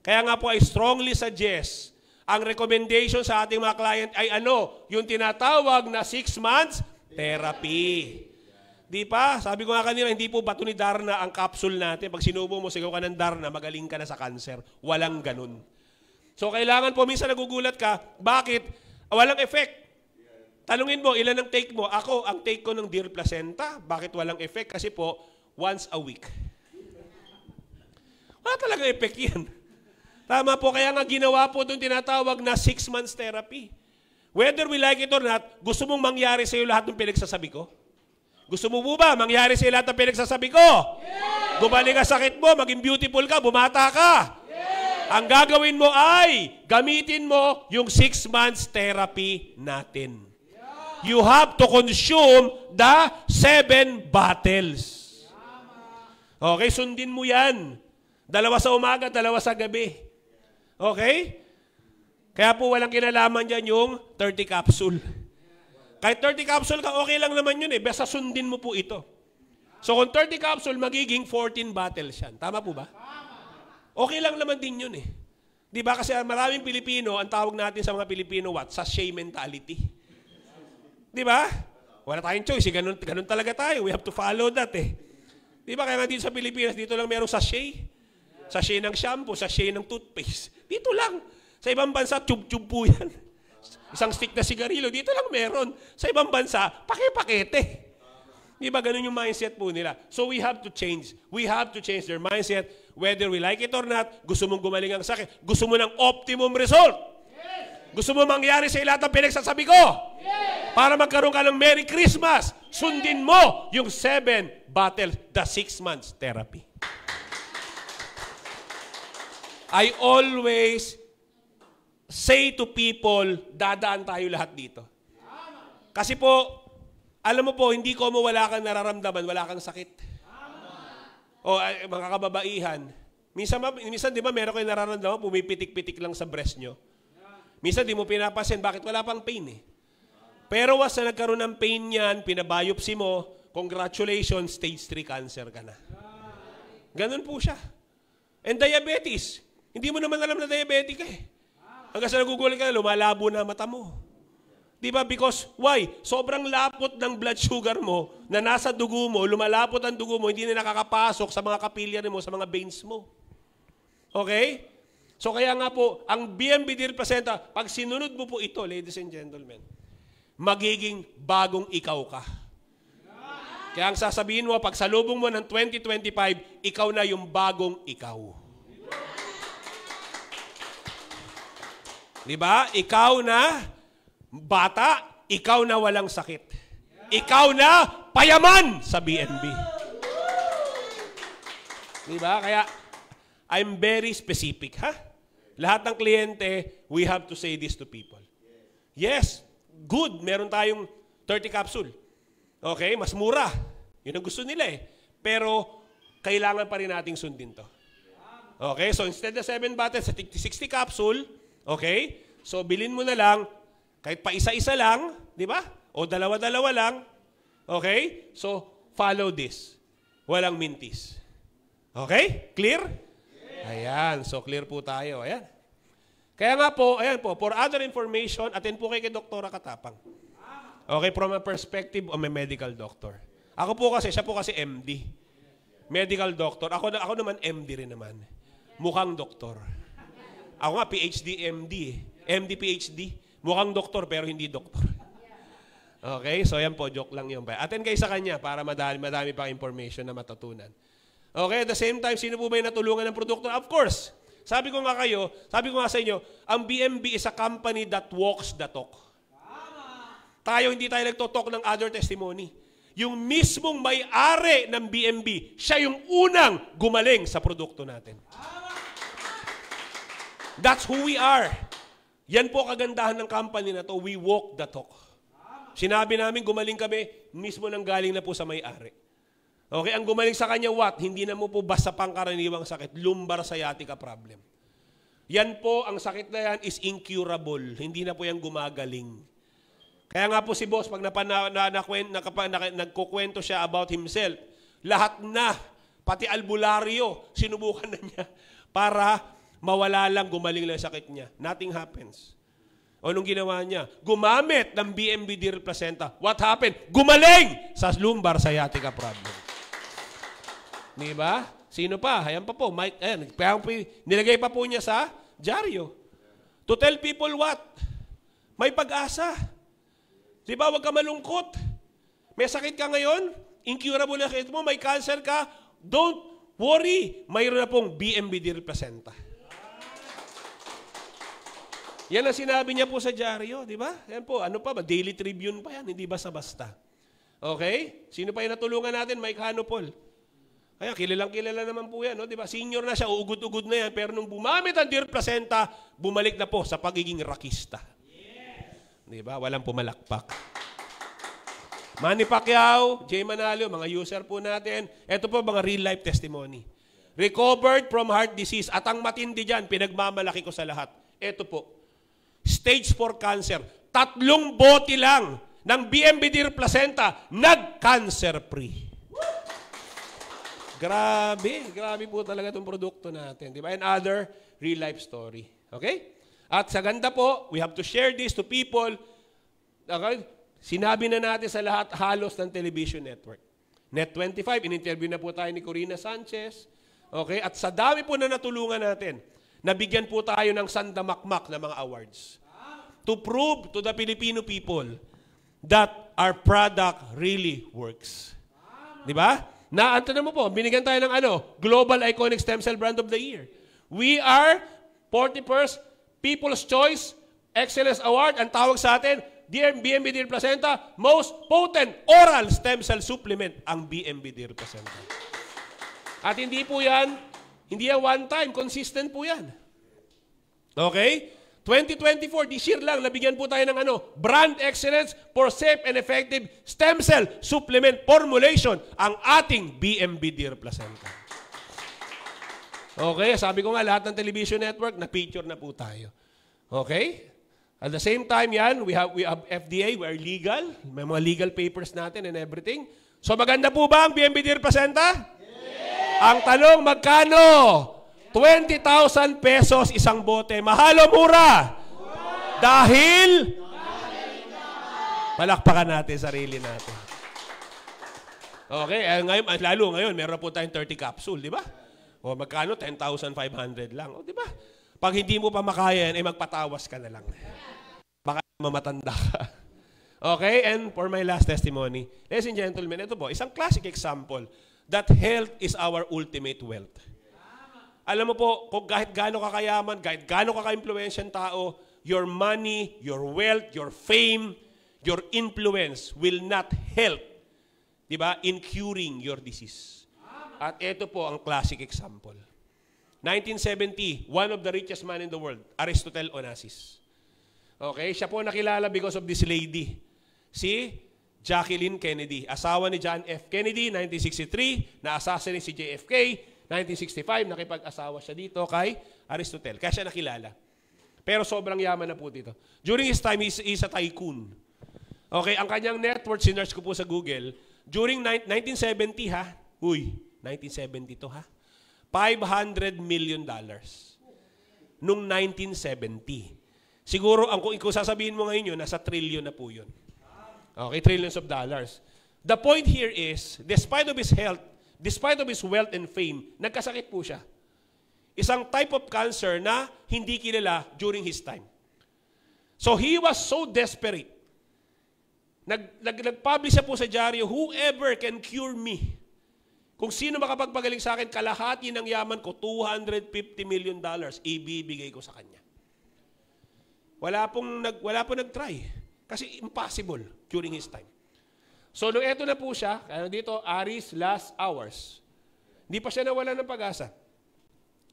Kaya nga po I strongly suggest, ang recommendation sa ating mga client ay yung tinatawag na 6 months therapy. Di pa? Sabi ko nga kanina, hindi po bato ni Darna ang capsule natin. Pag sinubo mo, sigaw ka ng Darna, magaling ka na sa cancer. Walang ganun. So kailangan po, minsan nagugulat ka, bakit? Walang effect. Tanungin mo, ilan ang take mo? Ako, ang take ko ng Dear Placenta, bakit walang effect? Kasi po, once a week. Wala talagang effect yan. Tama po, kaya nga ginawa po itong tinatawag na 6 months therapy. Whether we like it or not, gusto mong mangyari sa iyo lahat ng pinagsasabi ko? Gusto mo po ba mangyari sa iyo lahat ng pinagsasabi ko? Yeah! Gumaling ka sakit mo, maging beautiful ka, bumata ka. Yeah! Ang gagawin mo ay gamitin mo yung 6 months therapy natin. You have to consume the 7 bottles. Okay, sundin mo yan. 2 sa umaga, 2 sa gabi. Okay? Kaya po walang kinalaman dyan yung 30 capsule. Kahit 30 capsule ka, okay lang naman yun eh. Basta sundin mo po ito. So kung 30 capsule, magiging 14 bottles yan. Tama po ba? Okay lang naman din yun eh. Di ba? Kasi maraming Pilipino, ang tawag natin sa mga Pilipino, what? Sachet mentality. Di ba? Wala tayong choice. Ganun talaga tayo. We have to follow that eh. Di ba? Kaya nga dito sa Pilipinas, dito lang merong sachet. Sachet ng shampoo, sachet ng toothpaste. Dito lang. Sa ibang bansa, tube-tube po yan. Isang stick na sigarilyo, dito lang meron. Sa ibang bansa, pake-pakete. Di ba? Ganun yung mindset po nila. So we have to change. We have to change their mindset. Whether we like it or not, gusto mong gumaling ang sakit. Gusto mo ng optimum result. Gusto mo mangyari sa lahat ng pinagsasabi ko. Para magkaroon ka ng Merry Christmas, sundin mo yung 7 bottles, the 6 months therapy. I always say to people, dadaan tayo lahat dito. Kasi po, alam mo po, hindi ko mo wala kang nararamdaman, wala kang sakit. O mga kababaihan, minsan di ba meron kayong nararamdaman, pumipitik-pitik lang sa breast nyo. Minsan di mo pinapasin, bakit wala pang pain eh. Pero once na nagkaroon ng pain yan, pinabiopsy mo, congratulations, stage 3 cancer ka na. Ganun po siya. And diabetes, hindi mo naman alam na diabetic ka eh. Hanggang sa nagugulat ka, lumalabo na mata mo. Di ba? Because, why? Sobrang lapot ng blood sugar mo na nasa dugo mo, lumalapot ang dugo mo, hindi na nakakapasok sa mga capillary mo, sa mga veins mo. Okay? So kaya nga po, ang BMB Dear Placenta, pag sinunod mo po ito, ladies and gentlemen, magiging bagong ikaw ka. Kaya ang sasabihin mo, pag salubong mo ng 2025, ikaw na yung bagong ikaw. Diba? Ikaw na bata, ikaw na walang sakit. Ikaw na payaman sa BNB. Diba? Kaya, I'm very specific, ha? Lahat ng kliyente, we have to say this to people. Yes, good, meron tayong 30 capsule. Okay, mas mura. Yun ang gusto nila eh. Pero, kailangan pa rin nating sundin to. Okay, so instead of 7 bottles, 60 capsule, okay, so bilhin mo na lang, kahit pa isa-isa lang, di ba? O dalawa-dalawa lang, okay, so follow this. Walang mintis. Okay, clear? Ayan, so clear po tayo. Ayan. Kaya nga po, ayan po, for other information, attend po kayo kay Doktora Katapang. Okay, from a perspective of a medical doctor. Ako po kasi, siya po kasi MD. Medical doctor. Ako naman MD rin naman. Mukhang doktor. Ako nga, PhD, MD. MD, PhD. Mukhang doktor pero hindi doktor. Okay, so yan po, joke lang yun. Attend kayo sa kanya para madami pang information na matutunan. Okay, at the same time, sino po ba yung natulungan ng produkto? Of course. Sabi ko nga sa inyo, ang BMB is a company that walks the talk. Tayo, hindi tayo nagtotalk ng other testimony. Yung mismong may-ari ng BMB, siya yung unang gumaling sa produkto natin. That's who we are. Yan po kagandahan ng company na to, we walk the talk. Sinabi namin, gumaling kami, mismo nang galing na po sa may-ari. Okay, ang gumaling sa kanya, what? Hindi na mo po basta pangkaraniwang sakit, lumbar sciatica problem. Yan po, ang sakit na yan is incurable. Hindi na po yan gumagaling. Kaya nga po si boss, pag nagkukwento siya about himself, lahat na, pati albularyo, sinubukan na niya para mawala lang, gumaling lang sakit niya. Nothing happens. O nung ginawa niya, gumamit ng BMB Dear Placenta. What happened? Gumaling sa lumbar sciatica problem. Diba? Sino pa? Ayan pa po. Mike, ayan, nilagay pa po niya sa dyaryo. To tell people what? May pag-asa. Diba? Huwag ka malungkot. May sakit ka ngayon? Incurable na sakit mo? May cancer ka? Don't worry. Mayroon na pong BMB Dear Placenta. Yan ang sinabi niya po sa dyaryo, di ba? Yan po, ano pa ba? Daily Tribune pa yan, hindi basta-basta. Okay? Sino pa yung natulungan natin? Mike Hanopol. Kaya kilala naman po yan, no? Di ba? Senior na siya, uugod-ugod na yan, pero nung bumamit ang deer placenta, bumalik na po sa pagiging rakista. Di ba? Walang pumalakpak. Manny Pacquiao, Jay Manalo, mga user po natin. Ito po mga real-life testimony. Recovered from heart disease. At ang matindi dyan, pinagmamalaki ko sa lahat. Ito po, stage 4 cancer. 3 bote lang ng BMB deer placenta, nag-cancer-free. Grabe po talaga itong produkto natin. Di ba? And other real-life story. Okay? At sa ganda po, we have to share this to people. Okay? Sinabi na natin sa lahat halos ng television network. Net25, in-interview na po tayo ni Corina Sanchez. Okay? At sa dami po na natulungan natin, nabigyan po tayo ng sandamakmak na mga awards. To prove to the Filipino people that our product really works. Di ba? Naanto mo po, binigyan tayo ng Global Iconic Stem Cell Brand of the Year. We are 41st People's Choice Excellence Award. Ang tawag sa atin, BMB Deer Placenta, Most Potent Oral Stem Cell Supplement, ang BMB Deer Placenta. At hindi yan one time, consistent po yan. Okay? 2024, this year lang, nabigyan po tayo ng Brand Excellence for Safe and Effective Stem Cell Supplement Formulation, ang ating BMB Deer Placenta. Okay, sabi ko nga, lahat ng television network, na-feature na po tayo. Okay? At the same time yan, we have FDA, we are legal, may mga legal papers natin and everything. So maganda po ba ang BMB Deer Placenta? Yes! Ang tanong, magkano? 20,000 pesos isang bote. Mahal o mura? Dahil? Palakpakan natin sarili natin. Okay, lalo ngayon, meron po tayong 30 capsule, di ba? O magkano? 10,500 lang. O di ba? Pag hindi mo pa makaya yan, magpatawas ka na lang. Baka mamatanda ka. Okay, and for my last testimony, ladies and gentlemen, ito po, isang classic example that health is our ultimate wealth. Alam mo po, kung kahit gaano ka kayaman, kahit gaano ka ka-impluensyang tao, your money, your wealth, your fame, your influence will not help, di ba, in curing your disease. At ito po ang classic example. 1970, one of the richest man in the world, Aristotle Onassis. Okay, siya po nakilala because of this lady. Si Jacqueline Kennedy, asawa ni John F. Kennedy, 1963, na-assassinate si JFK, 1965, nakipag-asawa siya dito kay Aristotle. Kaya siya nakilala. Pero sobrang yaman na po dito. During his time, he's a tycoon. Okay, ang kanyang net worth, sinearch ko po sa Google, during 1970 ha, 1972 ha, $500 million. Nung 1970. Siguro, kung sasabihin mo ngayon yun, nasa trillion na po yun. Okay, trillions of dollars. The point here is, despite of his health, despite of his wealth and fame, nagkasakit po siya. Isang type of cancer na hindi kilala during his time. So he was so desperate. Nag-publish siya po sa dyaryo, whoever can cure me. Kung sino makapagpagaling sa akin, kalahati ng yaman ko, $250 million, ibibigay ko sa kanya. Wala pong nag-try. Kasi impossible during his time. So, nung eto na po siya, dito, Aries Last Hours. Hindi pa siya nawalan ng pag-asa.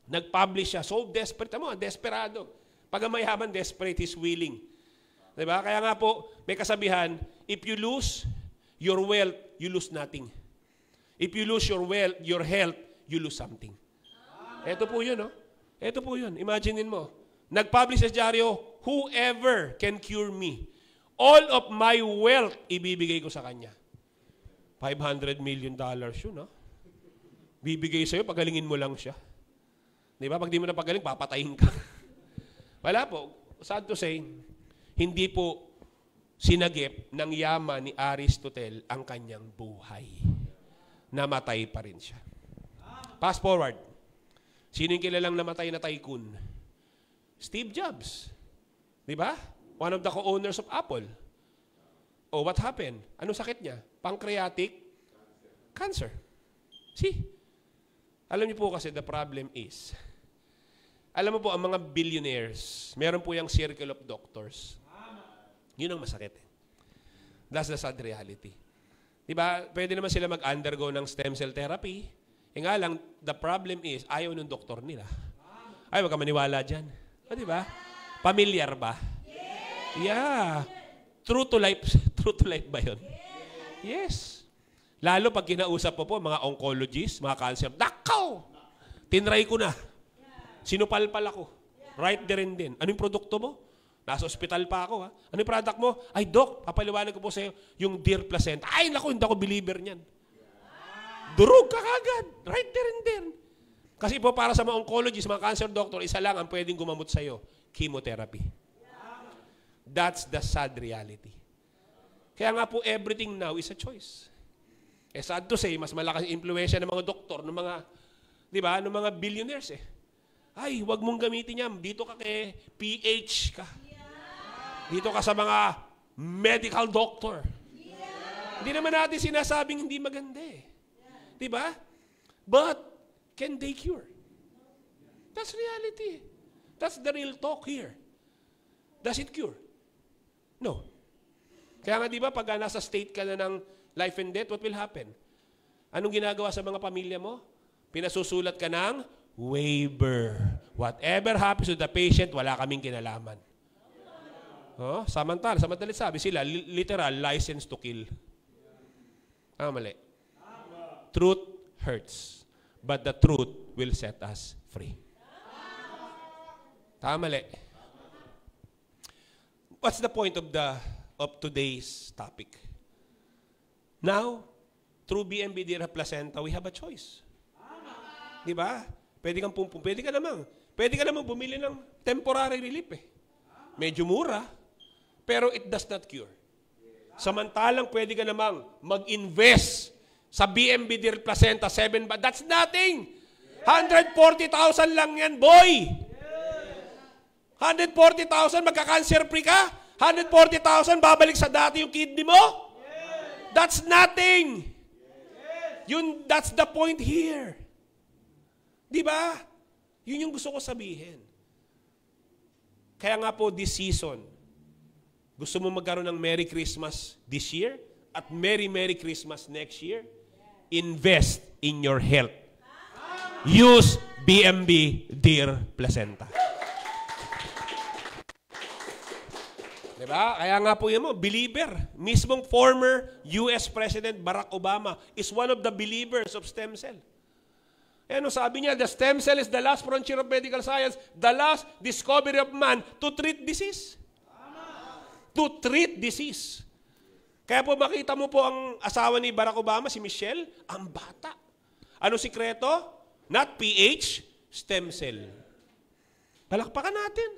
Nag-publish siya. So desperate. Desperado. Pag mayaman, desperate, he's willing. Diba? Kaya nga po, may kasabihan, if you lose your wealth, you lose nothing. If you lose your wealth, your health, you lose something. Ito po yun, no? Ito po yun. Imaginein mo. Nag-publish sa dyaryo, whoever can cure me, all of my wealth, ibibigay ko sa kanya. $500 million yun, no? Bibigay sa'yo, pagalingin mo lang siya. Di ba? Pag di mo na pagaling, papatayin ka. Wala po. Sad to say, hindi po sinagip ng yaman ni Aristotle ang kanyang buhay. Namatay pa rin siya. Fast forward. Sino yung kilalang namatay na tycoon? Steve Jobs. Di ba? One of the co-owners of Apple. Oh, what happened? Anong sakit niya? Pancreatic cancer. See? Alam niyo po kasi the problem is, alam mo po, ang mga billionaires, meron po yung circle of doctors. Yun ang masakit. That's the sad reality. Diba? Pwede naman sila mag-undergo ng stem cell therapy nga lang, the problem is, ayaw ng doktor nila. Ay, wag ka maniwala dyan. O, di ba? Familiar ba? Yeah. True to life ba yun? Yes. Lalo pag kinausap po mga oncologists, mga cancer, Dakaw! Tinry ko na. Sinupalpal ako. Right there and then. Ano yung produkto mo? Nasa ospital pa ako, ha? Ano yung product mo? Ay, Doc, papaliwanag ko po sa'yo yung deer placenta. Ay, naku, hindi ako believer niyan. Durog ka kagad. Right there and then. Kasi po para sa mga oncologists, mga cancer doctor, isa lang ang pwedeng gumamot sa'yo. Chemotherapy. That's the sad reality. Kaya nga po, everything now is a choice. Eh, sad to say, mas malakas yung impluensya ng mga doktor, ng mga, di ba, ng mga billionaires eh. Ay, wag mong gamitin yan. Dito ka kay PH ka. Dito ka sa mga medical doctor. Hindi naman natin sinasabing hindi maganda eh. Di ba? But, can they cure? That's reality. That's the real talk here. Does it cure? No. Kaya nga di ba, pag nasa state ka na ng life and death, what will happen? Anong ginagawa sa mga pamilya mo? Pinasusulat ka ng waiver. Whatever happens to the patient, wala kaming kinalaman. Oh, samantala sabi sila, literal, license to kill. Mali. Truth hurts, but the truth will set us free. Mali. What's the point of today's topic? Now, through BMB Deer Placenta, we have a choice. Di ba? Pwede ka namang bumili ng temporary relief eh. Medyo mura, pero it does not cure. Samantalang pwede ka namang mag-invest sa BMB Deer Placenta 7 ba? That's nothing. 140,000 lang yan, boy. 140,000, magka-cancer free ka? 140,000, babalik sa dati yung kidney mo? That's nothing. That's the point here. Di ba? Yun yung gusto ko sabihin. Kaya nga po, this season, gusto mo magkaroon ng Merry Christmas this year at Merry Christmas next year? Invest in your health. Use BMB Deer Placenta. Diba? Kaya nga po yun mo, believer. Mismong former US President Barack Obama is one of the believers of stem cell. Ano sabi niya? The stem cell is the last frontier of medical science, the last discovery of man to treat disease. To treat disease. Kaya po makita mo po ang asawa ni Barack Obama, si Michelle, ang bata. Ano sikreto? Not pH, stem cell. Palakpakan natin.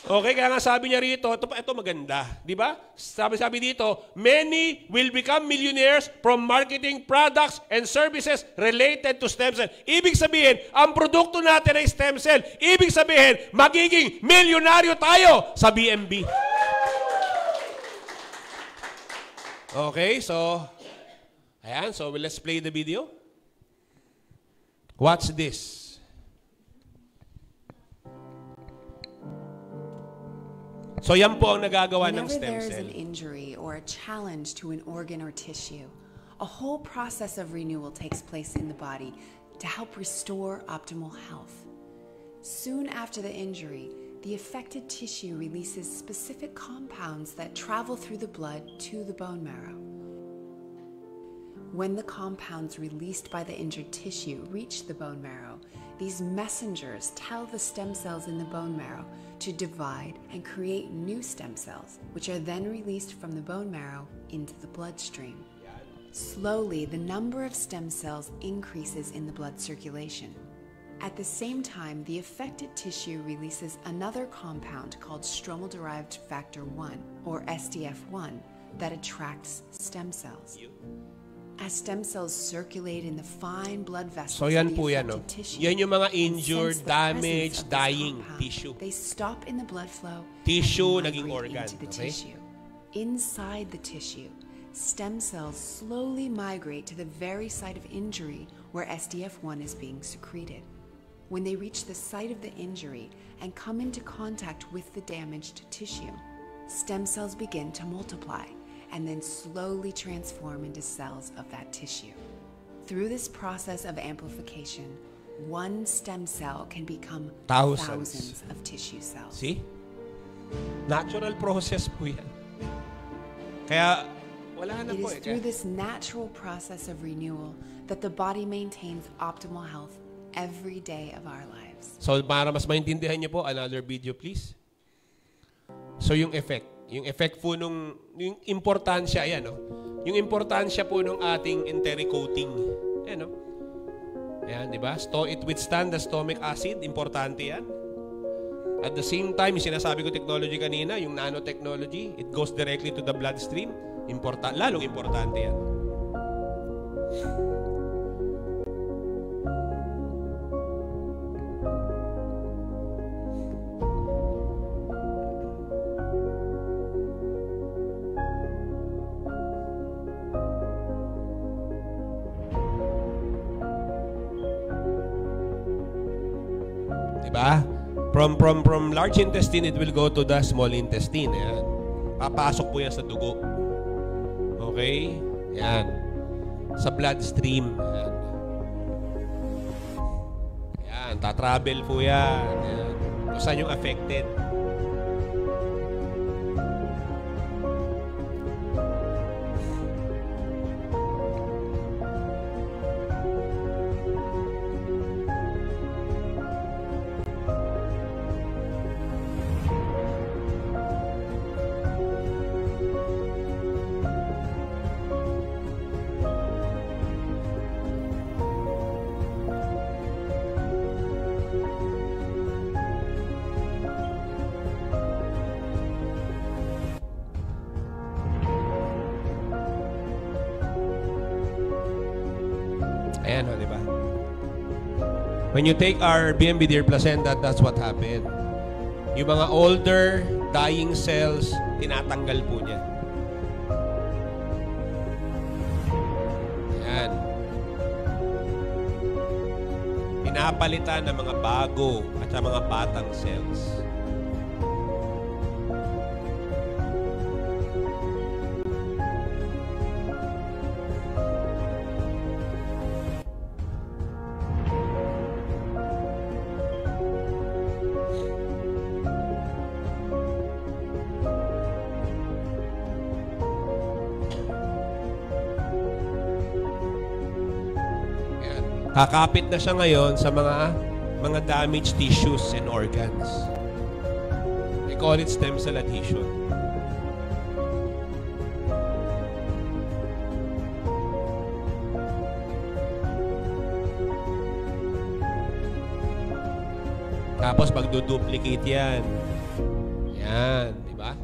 Okay, kaya nga sabi niya rito, ito maganda, di ba? Sabi dito, many will become millionaires from marketing products and services related to stem cell. Ibig sabihin, ang produkto natin ay stem cell. Ibig sabihin, magiging milyonaryo tayo sa BMB. Okay, so let's play the video. Watch this. So yan po ang nagagawa ng stem Whenever there's cell. an injury or a challenge to an organ or tissue, a whole process of renewal takes place in the body to help restore optimal health. Soon after the injury, the affected tissue releases specific compounds that travel through the blood to the bone marrow. When the compounds released by the injured tissue reach the bone marrow, these messengers tell the stem cells in the bone marrow to divide and create new stem cells, which are then released from the bone marrow into the bloodstream. Slowly, the number of stem cells increases in the blood circulation. At the same time, the affected tissue releases another compound called stromal-derived factor 1, or SDF1, that attracts stem cells. As stem cells circulate in the fine blood vessels So yan po yan, no? Yan yung mga injured, damaged, dying tissue. They stop in the blood flow Tissue, and naging migrate organ. into the Okay? tissue. Inside the tissue, stem cells slowly migrate to the very site of injury where SDF1 is being secreted. When they reach the site of the injury and come into contact with the damaged tissue, stem cells begin to multiply and then slowly transform into cells of that tissue. through this process of amplification, one stem cell can become Thousands. thousands of tissue cells. See? Natural process po yan. Kaya, wala na It po is eh. through this natural process of renewal that the body maintains optimal health every day of our lives. So, para mas maintindihan niyo po, another video please. So, yung effect po nung, yung importansya, ayan, no? Yung importansya po nung ating enteric coating. Ayan, no? Ayan, di ba? It withstand the stomach acid, importante yan. At the same time, yung sinasabi ko technology kanina, yung nanotechnology, it goes directly to the bloodstream. Lalong importante yan. Diba? From large intestine, it will go to the small intestine. Ayan. Papasok po yan sa dugo. Okay? Ayan. Sa bloodstream. Ayan. Ayan. Tatravel po yan. Ayan. Kung saan yung affected. Ayan o, di ba? When you take our BMB Deer Placenta, that's what happened. Yung mga older, dying cells, tinatanggal po niya. Ayan. Pinapalitan ng mga bago at sa mga batang cells. Kakapit na siya ngayon sa mga damaged tissues and organs. We call it stem cell adhesion. Tapos pagduduplicate yan. Yan, di ba?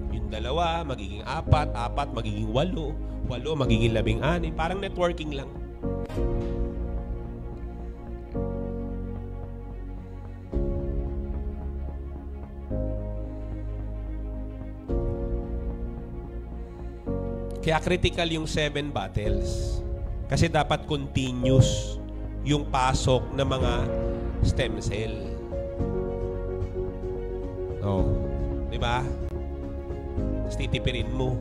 Yung dalawa, magiging 4, 4, magiging 8. 8, magiging 16. Parang networking lang. Kaya critical yung 7 battles. Kasi dapat continuous yung pasok ng mga stem cell. Oh, di ba? Tapos titipirin mo.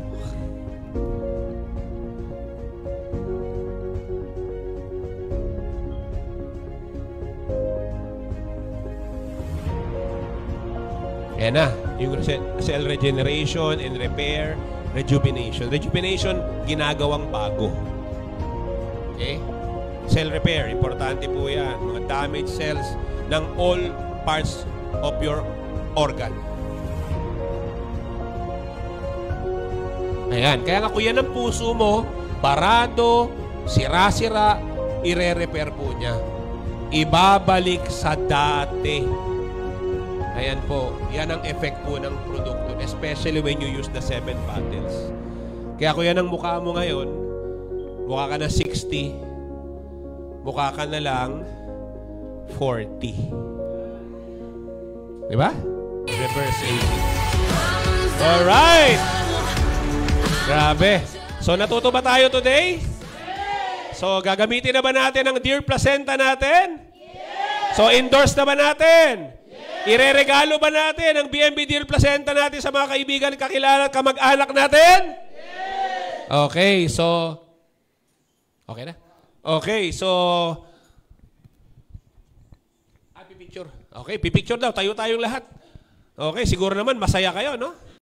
Ayan na, yung cell regeneration and repair, rejuvenation. Rejuvenation, ginagawang bago. Okay? Cell repair, importante po yan. Mga damaged cells ng all parts of your organ. Ayan, kaya nga kung yan ang puso mo, barado, sira-sira, ire-repair po niya. Ibabalik sa dati. Ayan po, yan ang effect po ng produkto, especially when you use the 7 battles. Kaya kung yan ang mukha mo ngayon, mukha ka na 60, mukha ka na lang 40. Diba? Reverse aging. Alright! Grabe. So, natuto ba tayo today? So, gagamitin na ba natin ang Deer Placenta natin? So, endorse na ba natin? Ireregalo ba natin ang BMB Deer Placenta natin sa mga kaibigan, kakilala at kamag-anak natin? Okay, so... Okay na? Okay, so... pipicture. Okay, pipicture daw. Tayo tayong lahat. Okay, siguro naman masaya kayo, no?